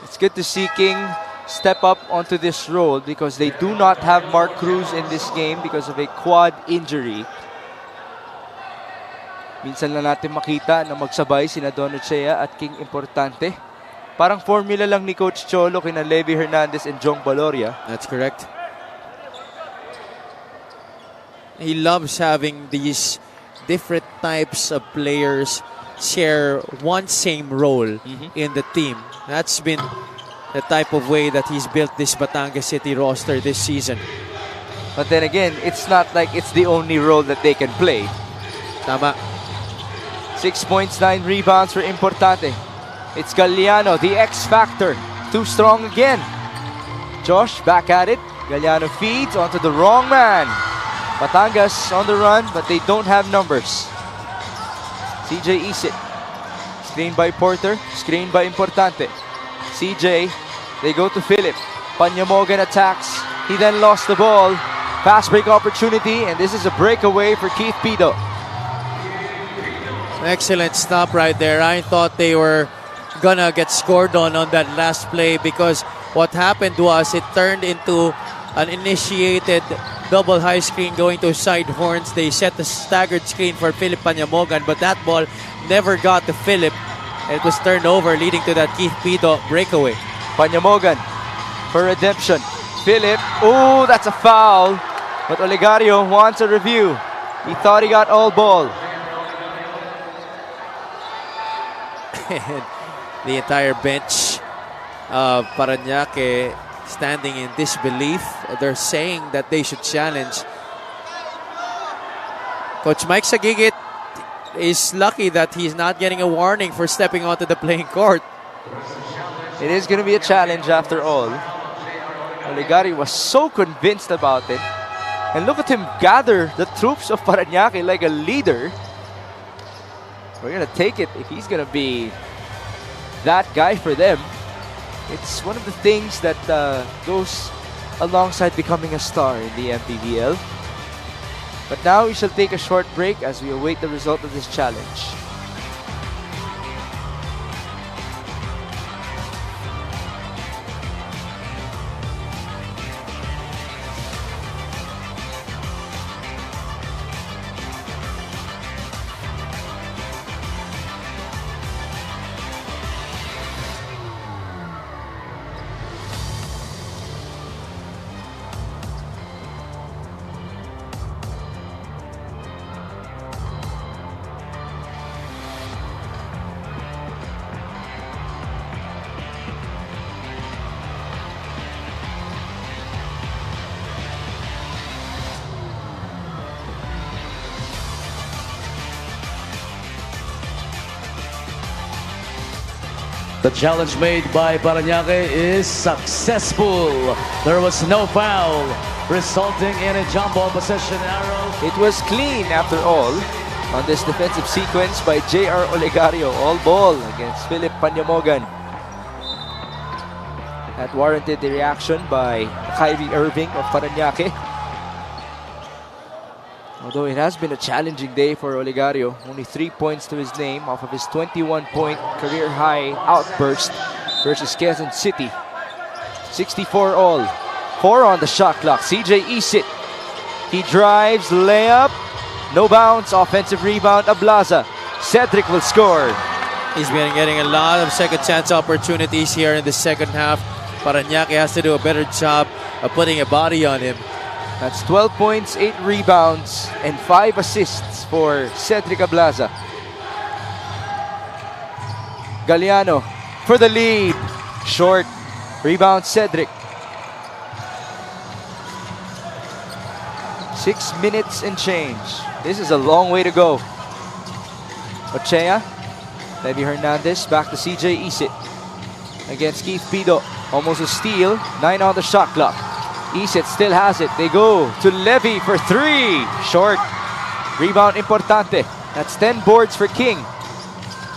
It's good to see King step up onto this role because they do not have Mark Cruz in this game because of a quad injury. Minsan lang natin makita na magsabay sina Donochea at King importante. Parang formula lang ni Coach Cholo kina Levi Hernandez and Jong Baloria. That's correct. He loves having these different types of players share one same role in the team. That's been the type of way that he's built this Batangas City roster this season. But then again, it's not like it's the only role that they can play. Tama. 6 points, 9 rebounds for Importante. It's Galliano, the X factor. Too strong again. Josh back at it. Galliano feeds onto the wrong man. Batangas on the run, but they don't have numbers. CJ Isit. Screen by Porter. Screen by Importante. CJ, they go to Philip. Panyamogan attacks. He then lost the ball. Fast break opportunity, and this is a breakaway for Keith Pido. Excellent stop right there. I thought they were gonna get scored on that last play because what happened was it turned into an initiated double high screen going to side horns. They set the staggered screen for Philip Panyamogan, but that ball never got to Philip. It was turned over, leading to that Keith Pido breakaway. Panyamogan for redemption. Philip, oh, that's a foul. But Olegario wants a review. He thought he got all ball. And the entire bench of Parañaque standing in disbelief. They're saying that they should challenge. Coach Mike Sagigit is lucky that he's not getting a warning for stepping onto the playing court. It is going to be a challenge after all. Olegario was so convinced about it. And look at him gather the troops of Parañaque like a leader. We're going to take it if he's going to be that guy for them. It's one of the things that goes alongside becoming a star in the MPBL. But now we shall take a short break as we await the result of this challenge. The challenge made by Parañaque is successful. There was no foul, resulting in a jump ball possession arrow. It was clean after all on this defensive sequence by J.R. Olegario. All ball against Philip Panyamogan. That warranted the reaction by Kyrie Irving of Parañaque. Although it has been a challenging day for Olegario, only 3 points to his name off of his 21-point career-high outburst versus Quezon City. 64 all. 4 on the shot clock. CJ Isit. He drives, layup, no bounce, offensive rebound, Ablaza. Cedric will score. He's been getting a lot of second chance opportunities here in the second half. Parañaque has to do a better job of putting a body on him. That's 12 points, 8 rebounds, and 5 assists for Cedric Ablaza. Galliano for the lead. Short. Rebound Cedric. 6 minutes and change. This is a long way to go. Ochea. Levi Hernandez back to CJ Isit. Against Keith Pido. Almost a steal. 9 on the shot clock. Isit still has it. They go to Levy for 3. Short. Rebound Importante. That's 10 boards for King.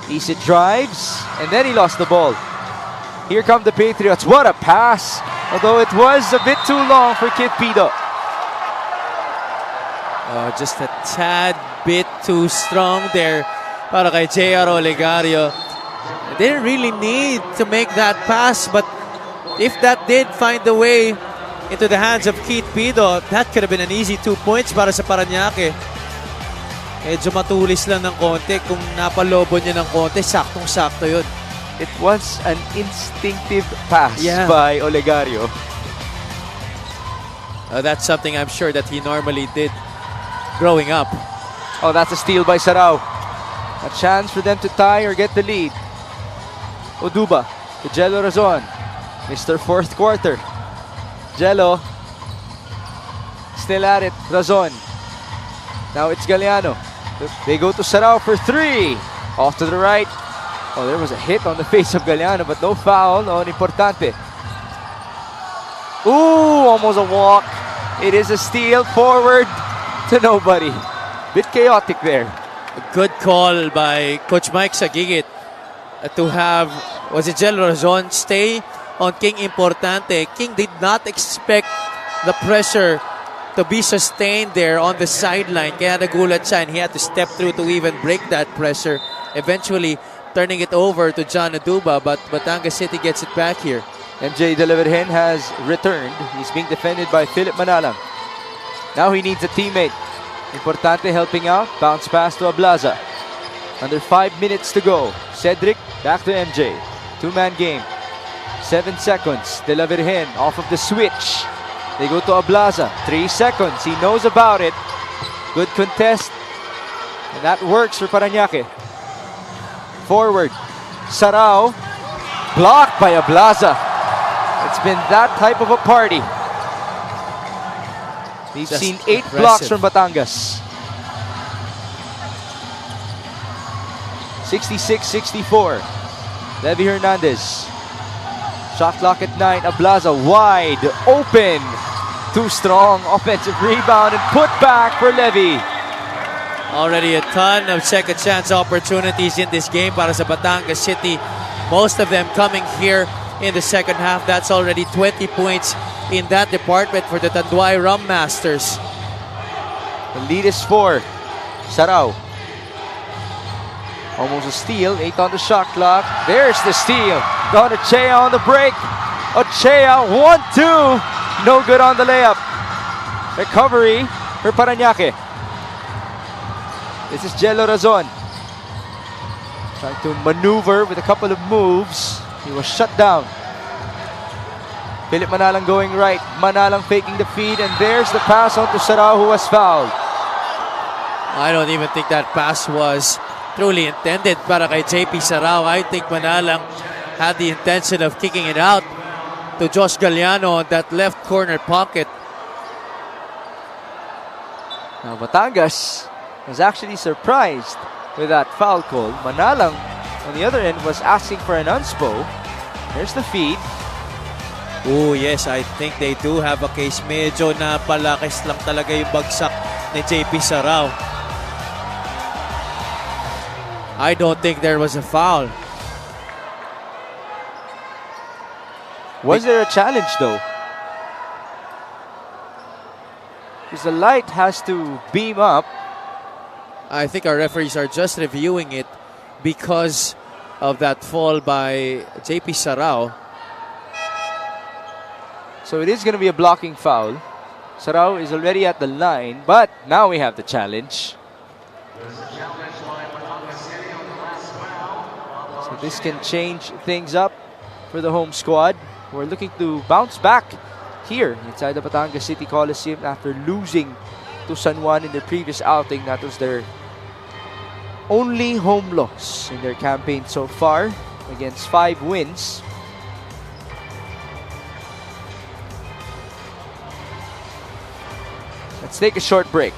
Isit drives, and then he lost the ball. Here come the Patriots. What a pass. Although it was a bit too long for Kid Pido. Just a tad bit too strong there para kay J.R. Olegario. didn't really need to make that pass, but if that did find the way into the hands of Keith Pido, that could have been an easy 2 points para sa Parañaque. Medyo matulis lang ng konti. Kung napalobo niya ng konti, saktong-sakto yun. It was an instinctive pass by Olegario. That's something I'm sure that he normally did growing up. Oh, that's a steal by Sarao. A chance for them to tie or get the lead. Oduba to Jello Razon. Mr. Fourth Quarter. Jello still at it. Razon. Now it's Galeano. They go to Sarao for 3. Off to the right. Oh, there was a hit on the face of Galeano, but no foul on Importante. Ooh, almost a walk. It is a steal forward to nobody. Bit chaotic there. A good call by Coach Mike Sagigit to have, was it Jello Razon, stay on King Importante. King did not expect the pressure to be sustained there on the sideline. Kaya nagulat siya and he had to step through to even break that pressure. Eventually, turning it over to John Oduba, but Batangas City gets it back here. MJ Delaverhen has returned. He's being defended by Philip Manalang. Now he needs a teammate. Importante helping out. Bounce pass to Ablaza. Under 5 minutes to go. Cedric back to MJ. Two-man game. 7 seconds. Delaverhen off of the switch. They go to Ablaza. 3 seconds. He knows about it. Good contest. And that works for Parañaque. Forward. Sarao. Blocked by Ablaza. It's been that type of a party. We've seen 8 blocks from Batangas. 66-64. Levy Hernandez. Shot clock at 9. Ablaza wide open. Too strong. Offensive rebound and put back for Levy. Already a ton of second chance opportunities in this game para sa Batangas City. Most of them coming here in the second half. That's already 20 points in that department for the Tanduay Rum Masters. The lead is 4. Sarao. Almost a steal. 8 on the shot clock. There's the steal. Don Ochea on the break. Ochea 1-2. No good on the layup. Recovery for Parañaque. This is Jello Razon. Trying to maneuver with a couple of moves. He was shut down. Philip Manalang going right. Manalang faking the feed, and there's the pass on to Sarao, who was fouled. I don't even think that pass was truly intended para kay JP Sarao. I think Manalang had the intention of kicking it out to Josh Galeano on that left corner pocket. Now Batangas was actually surprised with that foul call. Manalang on the other end was asking for an unspo. There's the feed. Oh yes, I think they do have a case. Medyo napalakis lang talaga yung bagsak ni JP Sarao. I don't think there was a foul. Was there a challenge though? Because the light has to beam up. I think our referees are just reviewing it because of that fall by JP Sarao. So it is going to be a blocking foul. Sarao is already at the line, but now we have the challenge. So this can change things up for the home squad. We're looking to bounce back here inside the Batangas City Coliseum after losing to San Juan in their previous outing. That was their only home loss in their campaign so far, against 5 wins. Let's take a short break.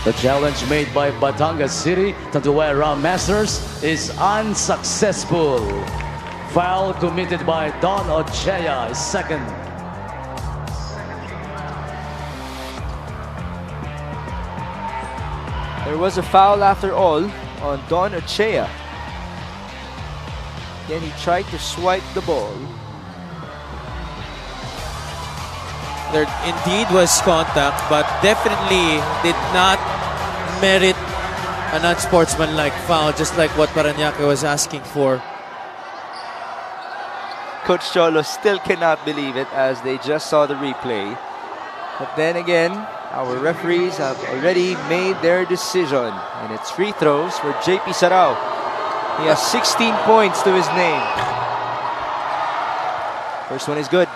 The challenge made by Batangas City to the Ram Masters is unsuccessful. Foul committed by Don Ochea is second. There was a foul after all on Don Ochea. Then he tried to swipe the ball. There indeed was contact, but definitely did not merit an unsportsmanlike foul, just like what Parañaque was asking for. Coach Cholo still cannot believe it as they just saw the replay. But then again, our referees have already made their decision. And it's free throws for JP Sarao. He has 16 points to his name. First one is good.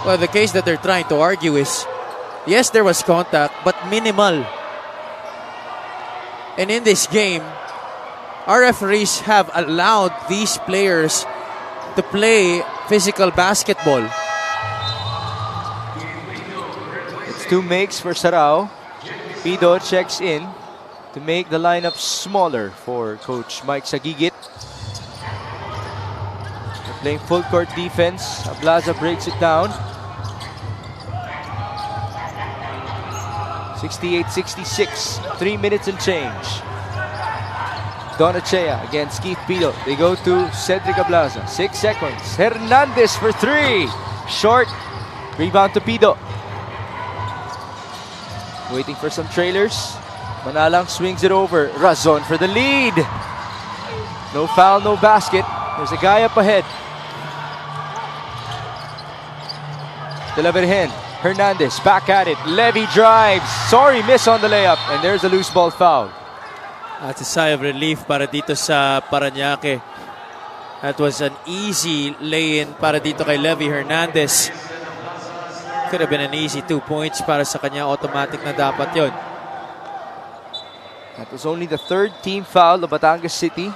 Well, the case that they're trying to argue is, yes, there was contact, but minimal. And in this game, our referees have allowed these players to play physical basketball. It's 2 makes for Sarao. Pido checks in to make the lineup smaller for Coach Mike Sagigit. They're playing full court defense. Ablaza breaks it down. 68-66, 3 minutes and change. Don Ochea against Keith Pido. They go to Cedric Ablaza. 6 seconds. Hernandez for 3. Short. Rebound to Pido. Waiting for some trailers. Manalang swings it over. Razon for the lead. No foul, no basket. There's a guy up ahead. De La Virgen. Hernandez back at it. Levy drives. Sorry, miss on the layup. And there's a loose ball foul. That's a sigh of relief para dito sa Parañaque. That was an easy lay-in para dito kay Levy Hernandez. Could have been an easy 2 points para sa kanya. Automatic na dapat yon. That was only the 3rd team foul of Batangas City.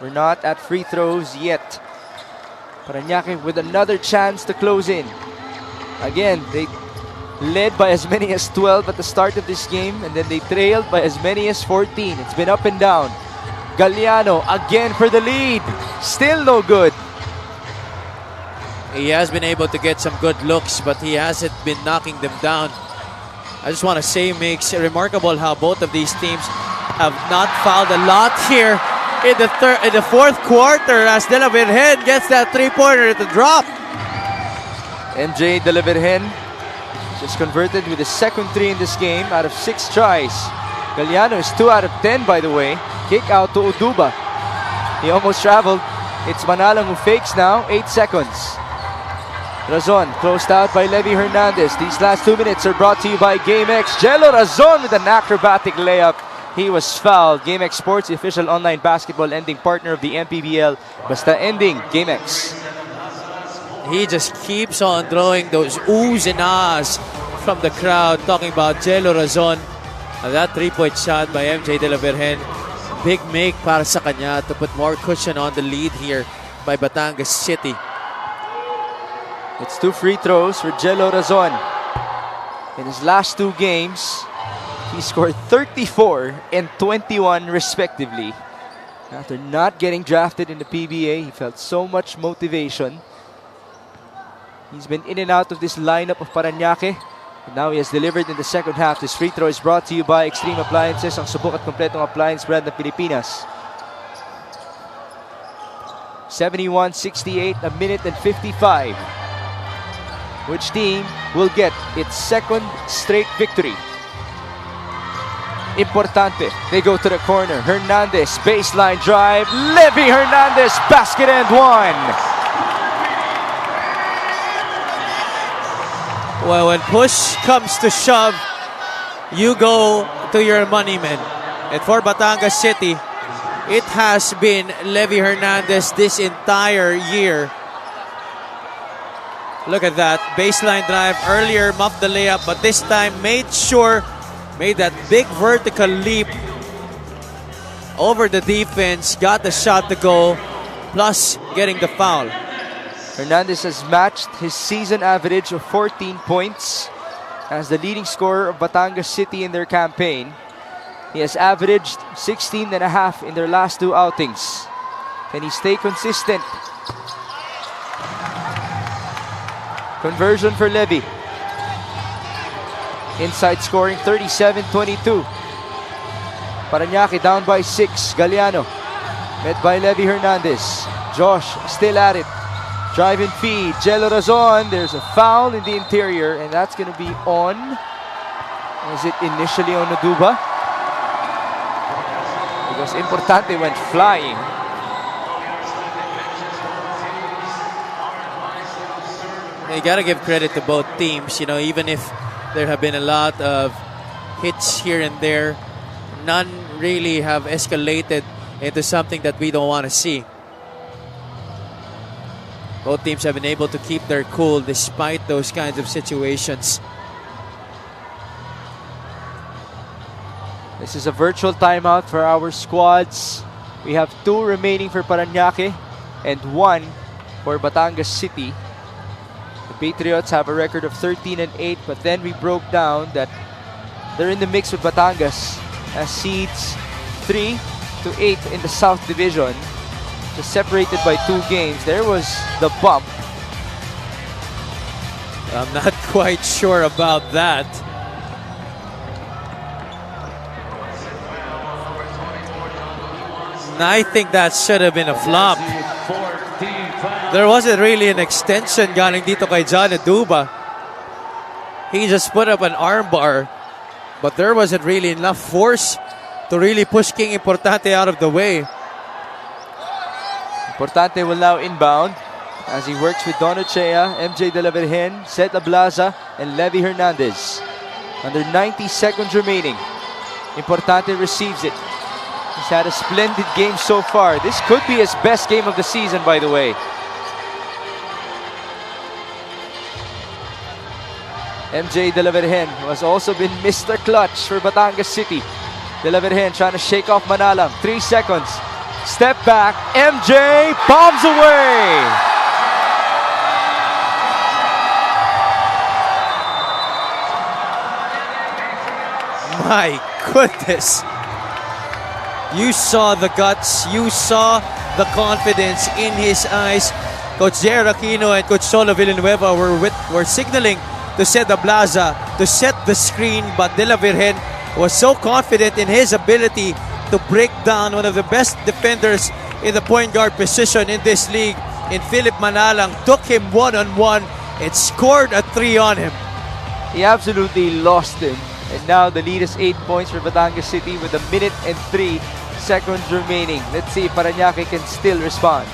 We're not at free throws yet. Parañaque with another chance to close in. Again, they led by as many as 12 at the start of this game, and then they trailed by as many as 14. It's been up and down. Galliano again for the lead. Still no good. He has been able to get some good looks, but he hasn't been knocking them down. I just want to say, makes it remarkable how both of these teams have not fouled a lot here in the 4th quarter as De La Virgen gets that 3-pointer to drop. MJ De La Virgen just converted with his 2nd 3 in this game out of 6 tries. Galliano is 2 out of 10, by the way. Kick out to Uduba. He almost traveled. It's Manalang who fakes now. 8 seconds. Razon closed out by Levy Hernandez. These last 2 minutes are brought to you by GameX. Jello Razon with an acrobatic layup. He was fouled. GameX Sports, the official online basketball ending partner of the MPBL. Basta ending, GameX. He just keeps on throwing those oohs and ahs from the crowd, talking about Jello Razon. And that 3-point shot by MJ De La Virgen. Big make para sa kanya to put more cushion on the lead here by Batangas City. It's 2 free throws for Jello Razon. In his last 2 games, he scored 34 and 21 respectively. After not getting drafted in the PBA, he felt so much motivation. He's been in and out of this lineup of Parañaque. And now he has delivered in the second half. This free throw is brought to you by Extreme Appliances, ang subok at kompletong appliance brand ng Pilipinas. 71-68, a minute and 55. Which team will get its 2nd straight victory? Importante. They go to the corner. Hernandez, baseline drive. Levy Hernandez, basket and 1. Well, when push comes to shove, you go to your money men. And for Batangas City, it has been Levy Hernandez this entire year. Look at that. Baseline drive earlier, muffed the layup, but this time made that big vertical leap over the defense, got the shot to go, plus getting the foul. Hernandez has matched his season average of 14 points as the leading scorer of Batangas City in their campaign. He has averaged 16.5 in their last 2 outings. Can he stay consistent? Conversion for Levy. Inside scoring 37-22. Parañaque down by 6. Galeano met by Levy Hernandez. Josh still at it. Drive and feed. Jello Razon. There's a foul in the interior, and that's going to be on. Was it initially on Oduba? Because Importante went flying. You gotta give credit to both teams. You know, even if there have been a lot of hits here and there, none really have escalated into something that we don't want to see. Both teams have been able to keep their cool despite those kinds of situations. This is a virtual timeout for our squads. We have 2 remaining for Parañaque and 1 for Batangas City. The Patriots have a record of 13-8, but then we broke down that they're in the mix with Batangas as seeds 3 to 8 in the South Division. Just separated by 2 games. There was the bump. I'm not quite sure about that. I think that should have been a flop. There wasn't really an extension galing dito kay John Oduba. He just put up an armbar, but there wasn't really enough force to really push King Importante out of the way. Importante will now inbound as he works with Donachea, MJ De La Virgen, Seth Ablaza, and Levy Hernandez. Under 90 seconds remaining. Importante receives it. He's had a splendid game so far. This could be his best game of the season, by the way. MJ De La Virgen, who has also been Mr. Clutch for Batangas City. De La Virgen trying to shake off Manalang. 3 seconds. Step back. MJ bombs away. My goodness. You saw the guts. You saw the confidence in his eyes. Coach Jer Aquino and Coach Solo Villanueva were signaling to set the Blaza, to set the screen, but De La Virgen was so confident in his ability to break down one of the best defenders in the point guard position in this league, in Philip Manalang, took him one-on-one and scored a 3 on him. He absolutely lost him. And now the lead is 8 points for Batangas City with 1 minute and 3 seconds remaining. Let's see if Parañaque can still respond.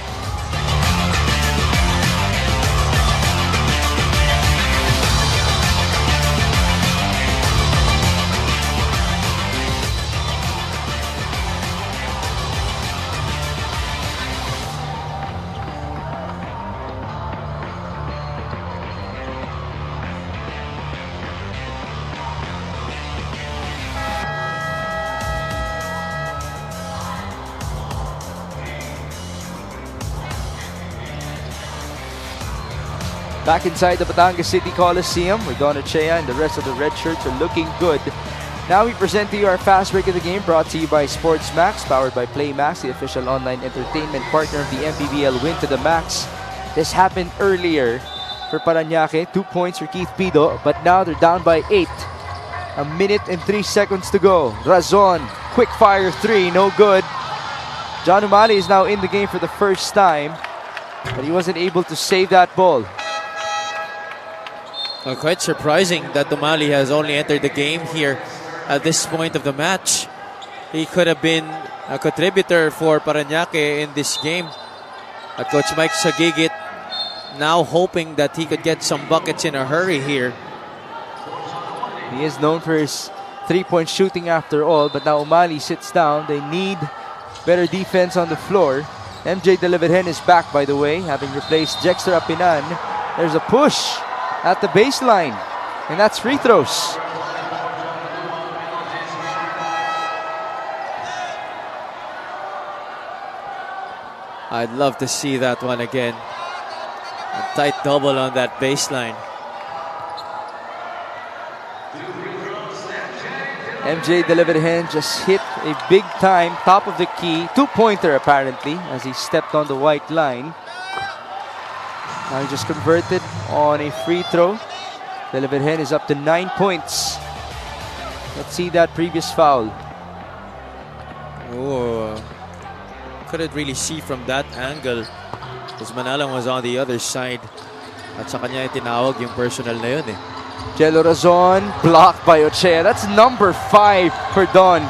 Back inside the Batangas City Coliseum, where Donachea and the rest of the red shirts are looking good. Now we present to you our fast break of the game, brought to you by Sports Max, powered by Play Max, the official online entertainment partner of the MPBL Win to the Max. This happened earlier for Parañaque, 2 points for Keith Pido, but now they're down by 8. 1 minute and 3 seconds to go. Razon, quick fire 3, no good. John Umali is now in the game for the first time, but he wasn't able to save that ball. Well, quite surprising that Umali has only entered the game here at this point of the match. He could have been a contributor for Parañaque in this game. Coach Mike Sagigit now hoping that he could get some buckets in a hurry here. He is known for his three-point shooting after all, but now Umali sits down. They need better defense on the floor. MJ De La Virgen is back, by the way, having replaced Jexter Apinan. There's a push at the baseline, and that's free throws. I'd love to see that one again. A tight double on that baseline. MJ Deliverhen just hit a big time top of the key two-pointer apparently as he stepped on the white line. Now he just converted on a free throw. Deliverhen is up to 9 points. Let's see that previous foul. Oh, couldn't really see from that angle because Manalang was on the other side. At sa kanya tinawag yung personal na yun eh. Jello Razon blocked by Ochea. That's number 5 for Don.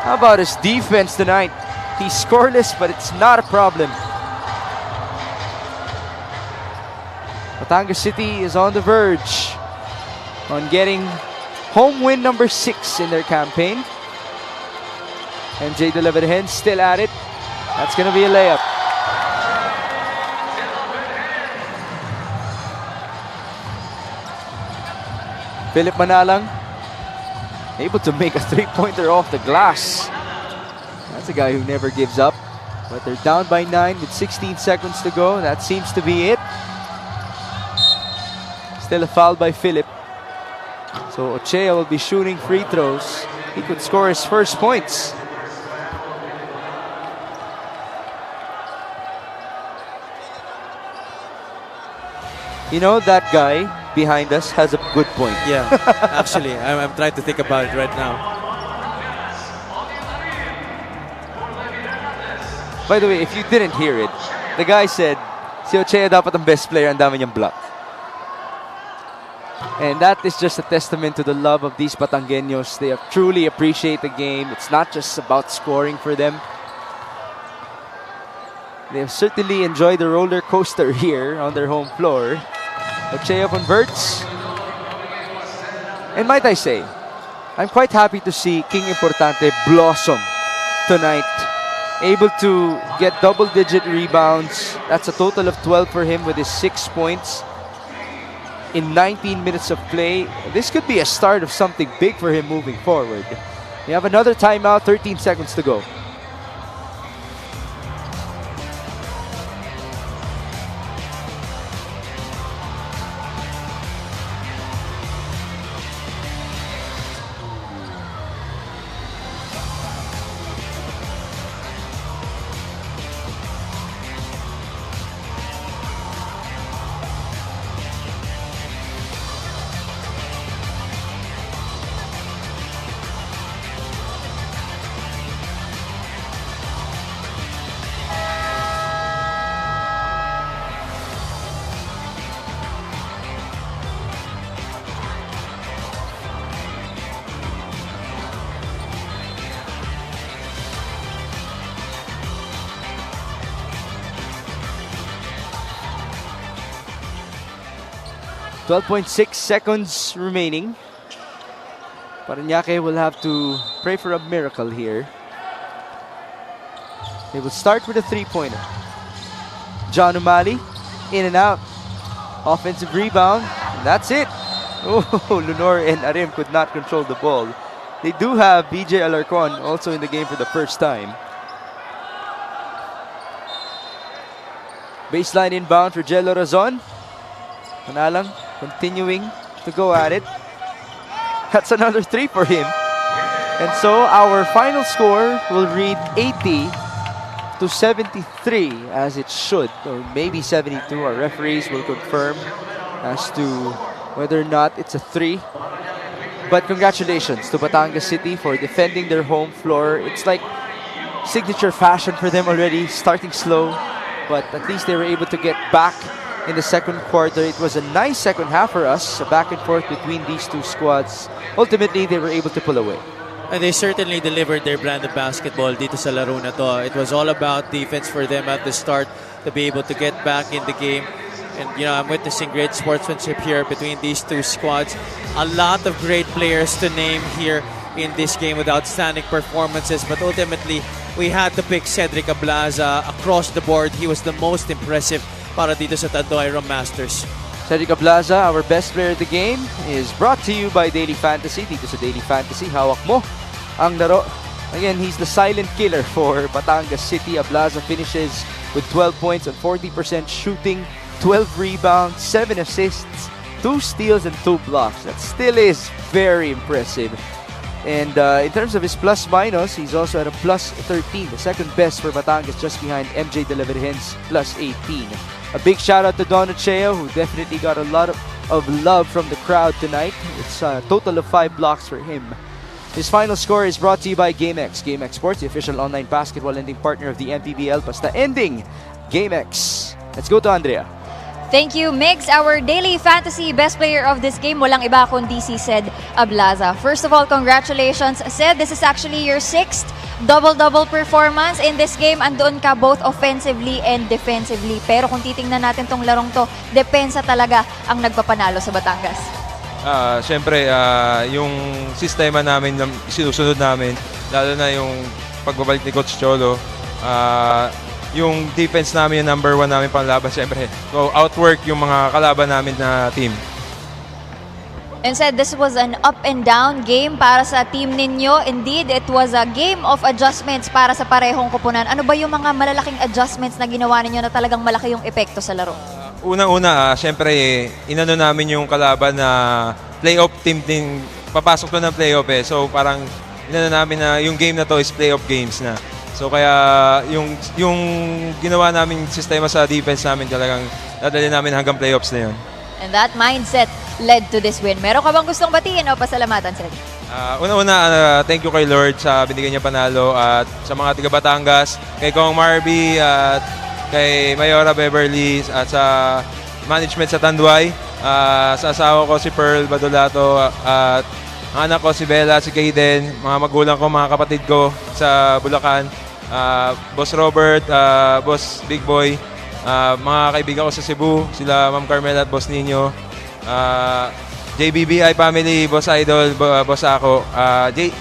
How about his defense tonight? He's scoreless, but it's not a problem. Batangas City is on the verge on getting home win number 6 in their campaign. MJ Deliverhen still at it. That's going to be a layup. Philip Manalang able to make a three-pointer off the glass. That's a guy who never gives up. But they're down by 9 with 16 seconds to go. That seems to be it. Still a foul by Philip. So Ochea will be shooting free throws. He could score his first points. You know, that guy behind us has a good point. Yeah, actually, I'm trying to think about it right now. By the way, if you didn't hear it, the guy said, si Ochea dapat ang best player, ang dami niyang block. And that is just a testament to the love of these Batangueños. They truly appreciate the game. It's not just about scoring for them. They have certainly enjoyed the roller coaster here on their home floor. Ochea converts. And might I say, I'm quite happy to see King Importante blossom tonight. Able to get double-digit rebounds. That's a total of 12 for him with his 6 points in 19 minutes of play. This could be a start of something big for him moving forward. We have another timeout, 13 seconds to go. .6 seconds remaining. Parañaque will have to pray for a miracle here. They will start with a three-pointer. John Umali, in and out. Offensive rebound, and that's it. Oh, Lunor and Arim could not control the ball. They do have BJ Alarcon also in the game for the first time. Baseline inbound for Jello Razon. Manalang continuing to go at it. That's another 3 for him. And so our final score will read 80 to 73 as it should, or maybe 72. Our referees will confirm as to whether or not it's a 3. But congratulations to Batangas City for defending their home floor. It's like signature fashion for them already, starting slow, but at least they were able to get back in the second quarter. It was a nice second half for us, a back and forth between these two squads. Ultimately, they were able to pull away. And they certainly delivered their brand of basketball dito sa laro na to. It was all about defense for them at the start to be able to get back in the game. And, you know, I'm witnessing great sportsmanship here between these two squads. A lot of great players to name here in this game with outstanding performances. But ultimately, we had to pick Cedric Ablaza across the board. He was the most impressive para dito sa Tanduay Rum Masters. Cedric Ablaza, our best player of the game, is brought to you by Daily Fantasy. Dito sa Daily Fantasy, hawak mo ang laro. Again, he's the silent killer for Batangas City. Ablaza finishes with 12 points and 40% shooting, 12 rebounds, 7 assists, 2 steals, and 2 blocks. That still is very impressive. And in terms of his plus-minus, he's also at a plus 13, the second best for Batangas, just behind MJ De La Virgen's plus 18. A big shout out to Don Ocheo, who definitely got a lot of love from the crowd tonight. It's a total of 5 blocks for him. His final score is brought to you by GameX. GameX Sports, the official online basketball lending partner of the MPBL. Basta ending, GameX. Let's go to Andrea. Thank you, Migs. Our daily fantasy best player of this game, walang iba kundi si Sed Ablaza. First of all, congratulations, Sed. This is actually your 6th double-double performance in this game. Andoon ka both offensively and defensively. Pero kung titingnan natin tong larong to, depensa talaga ang nagpapanalo sa Batangas. Siyempre, yung sistema namin na sinusunod namin, lalo na yung pagbabalik ni Coach Cholo, yung defense namin yung number 1 namin panlaban, siyempre. So, outwork yung mga kalaban namin na team. And said this was an up and down game para sa team ninyo. Indeed, it was a game of adjustments para sa parehong koponan. Ano ba yung mga malalaking adjustments na ginawa ninyo na talagang malaki yung epekto sa laro? Unang-una, siyempre, inano namin yung kalaban na playoff team din. Papasok to ng playoff eh. So, parang inano namin na yung game na to is playoff games na. So kaya yung ginawa naming sistema sa defense namin talagang dadali namin hanggang playoffs na yun. And that mindset led to this win. Meron ka bang gustong batiin o pasalamatan, Sed? Una-una, thank you kay Lord sa binigay niya panalo at sa mga taga Batangas, kay Kong Marby at kay Mayora Beverly at sa management sa Tanduay, sa asawa ko si Pearl Badolato at ang anak ko si Bella, si Kaden, mga magulang ko, mga kapatid ko sa Bulacan. Boss Robert, Boss Big Boy, mga kaibigan ko sa Cebu, sila Ma'am Carmela at Boss Nino, JBBI family, Boss Idol, Boss Ako,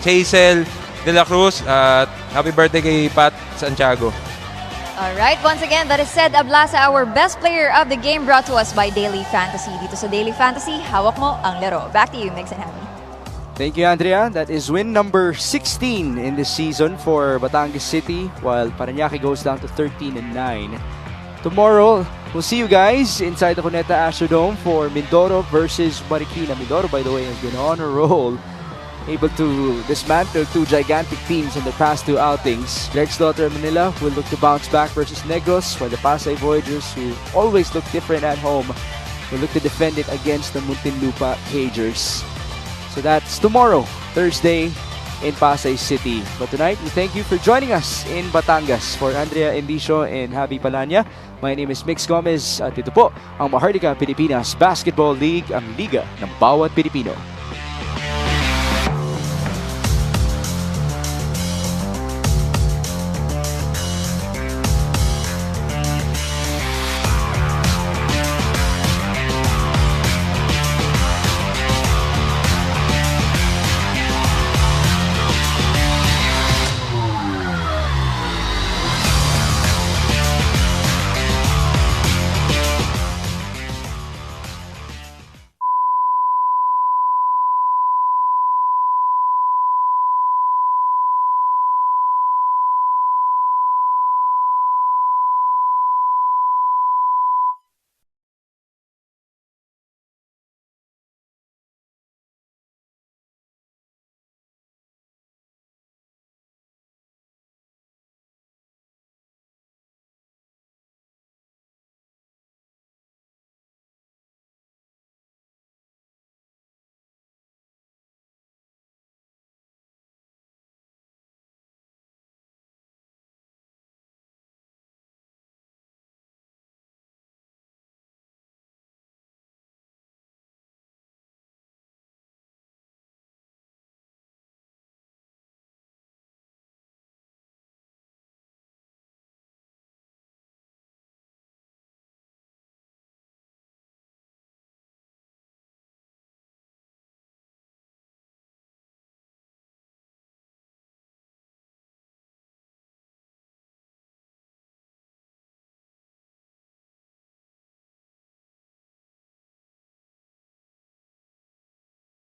Chaisel De La Cruz, at happy birthday kay Pat Santiago. Alright, once again, that is Sed Ablaza, our best player of the game, brought to us by Daily Fantasy. Dito sa Daily Fantasy, hawak mo ang laro. Back to you, Migs and Hammy. Thank you, Andrea. That is win number 16 in this season for Batangas City, while Parañaque goes down to 13-9. Tomorrow, we'll see you guys inside the Cuneta Astrodome for Mindoro versus Marikina. Mindoro, by the way, has been on a roll, able to dismantle 2 gigantic teams in the past 2 outings. Greg's Daughter Manila will look to bounce back versus Negros, while the Pasay Voyagers, who always look different at home, will look to defend it against the Muntinlupa Cagers. So that's tomorrow, Thursday, in Pasay City. But tonight, we thank you for joining us in Batangas. For Andrea Endicio and Javi Palanya, my name is Mix Gomez at ito po ang Maharlika Pilipinas Basketball League, ang liga ng bawat Pilipino.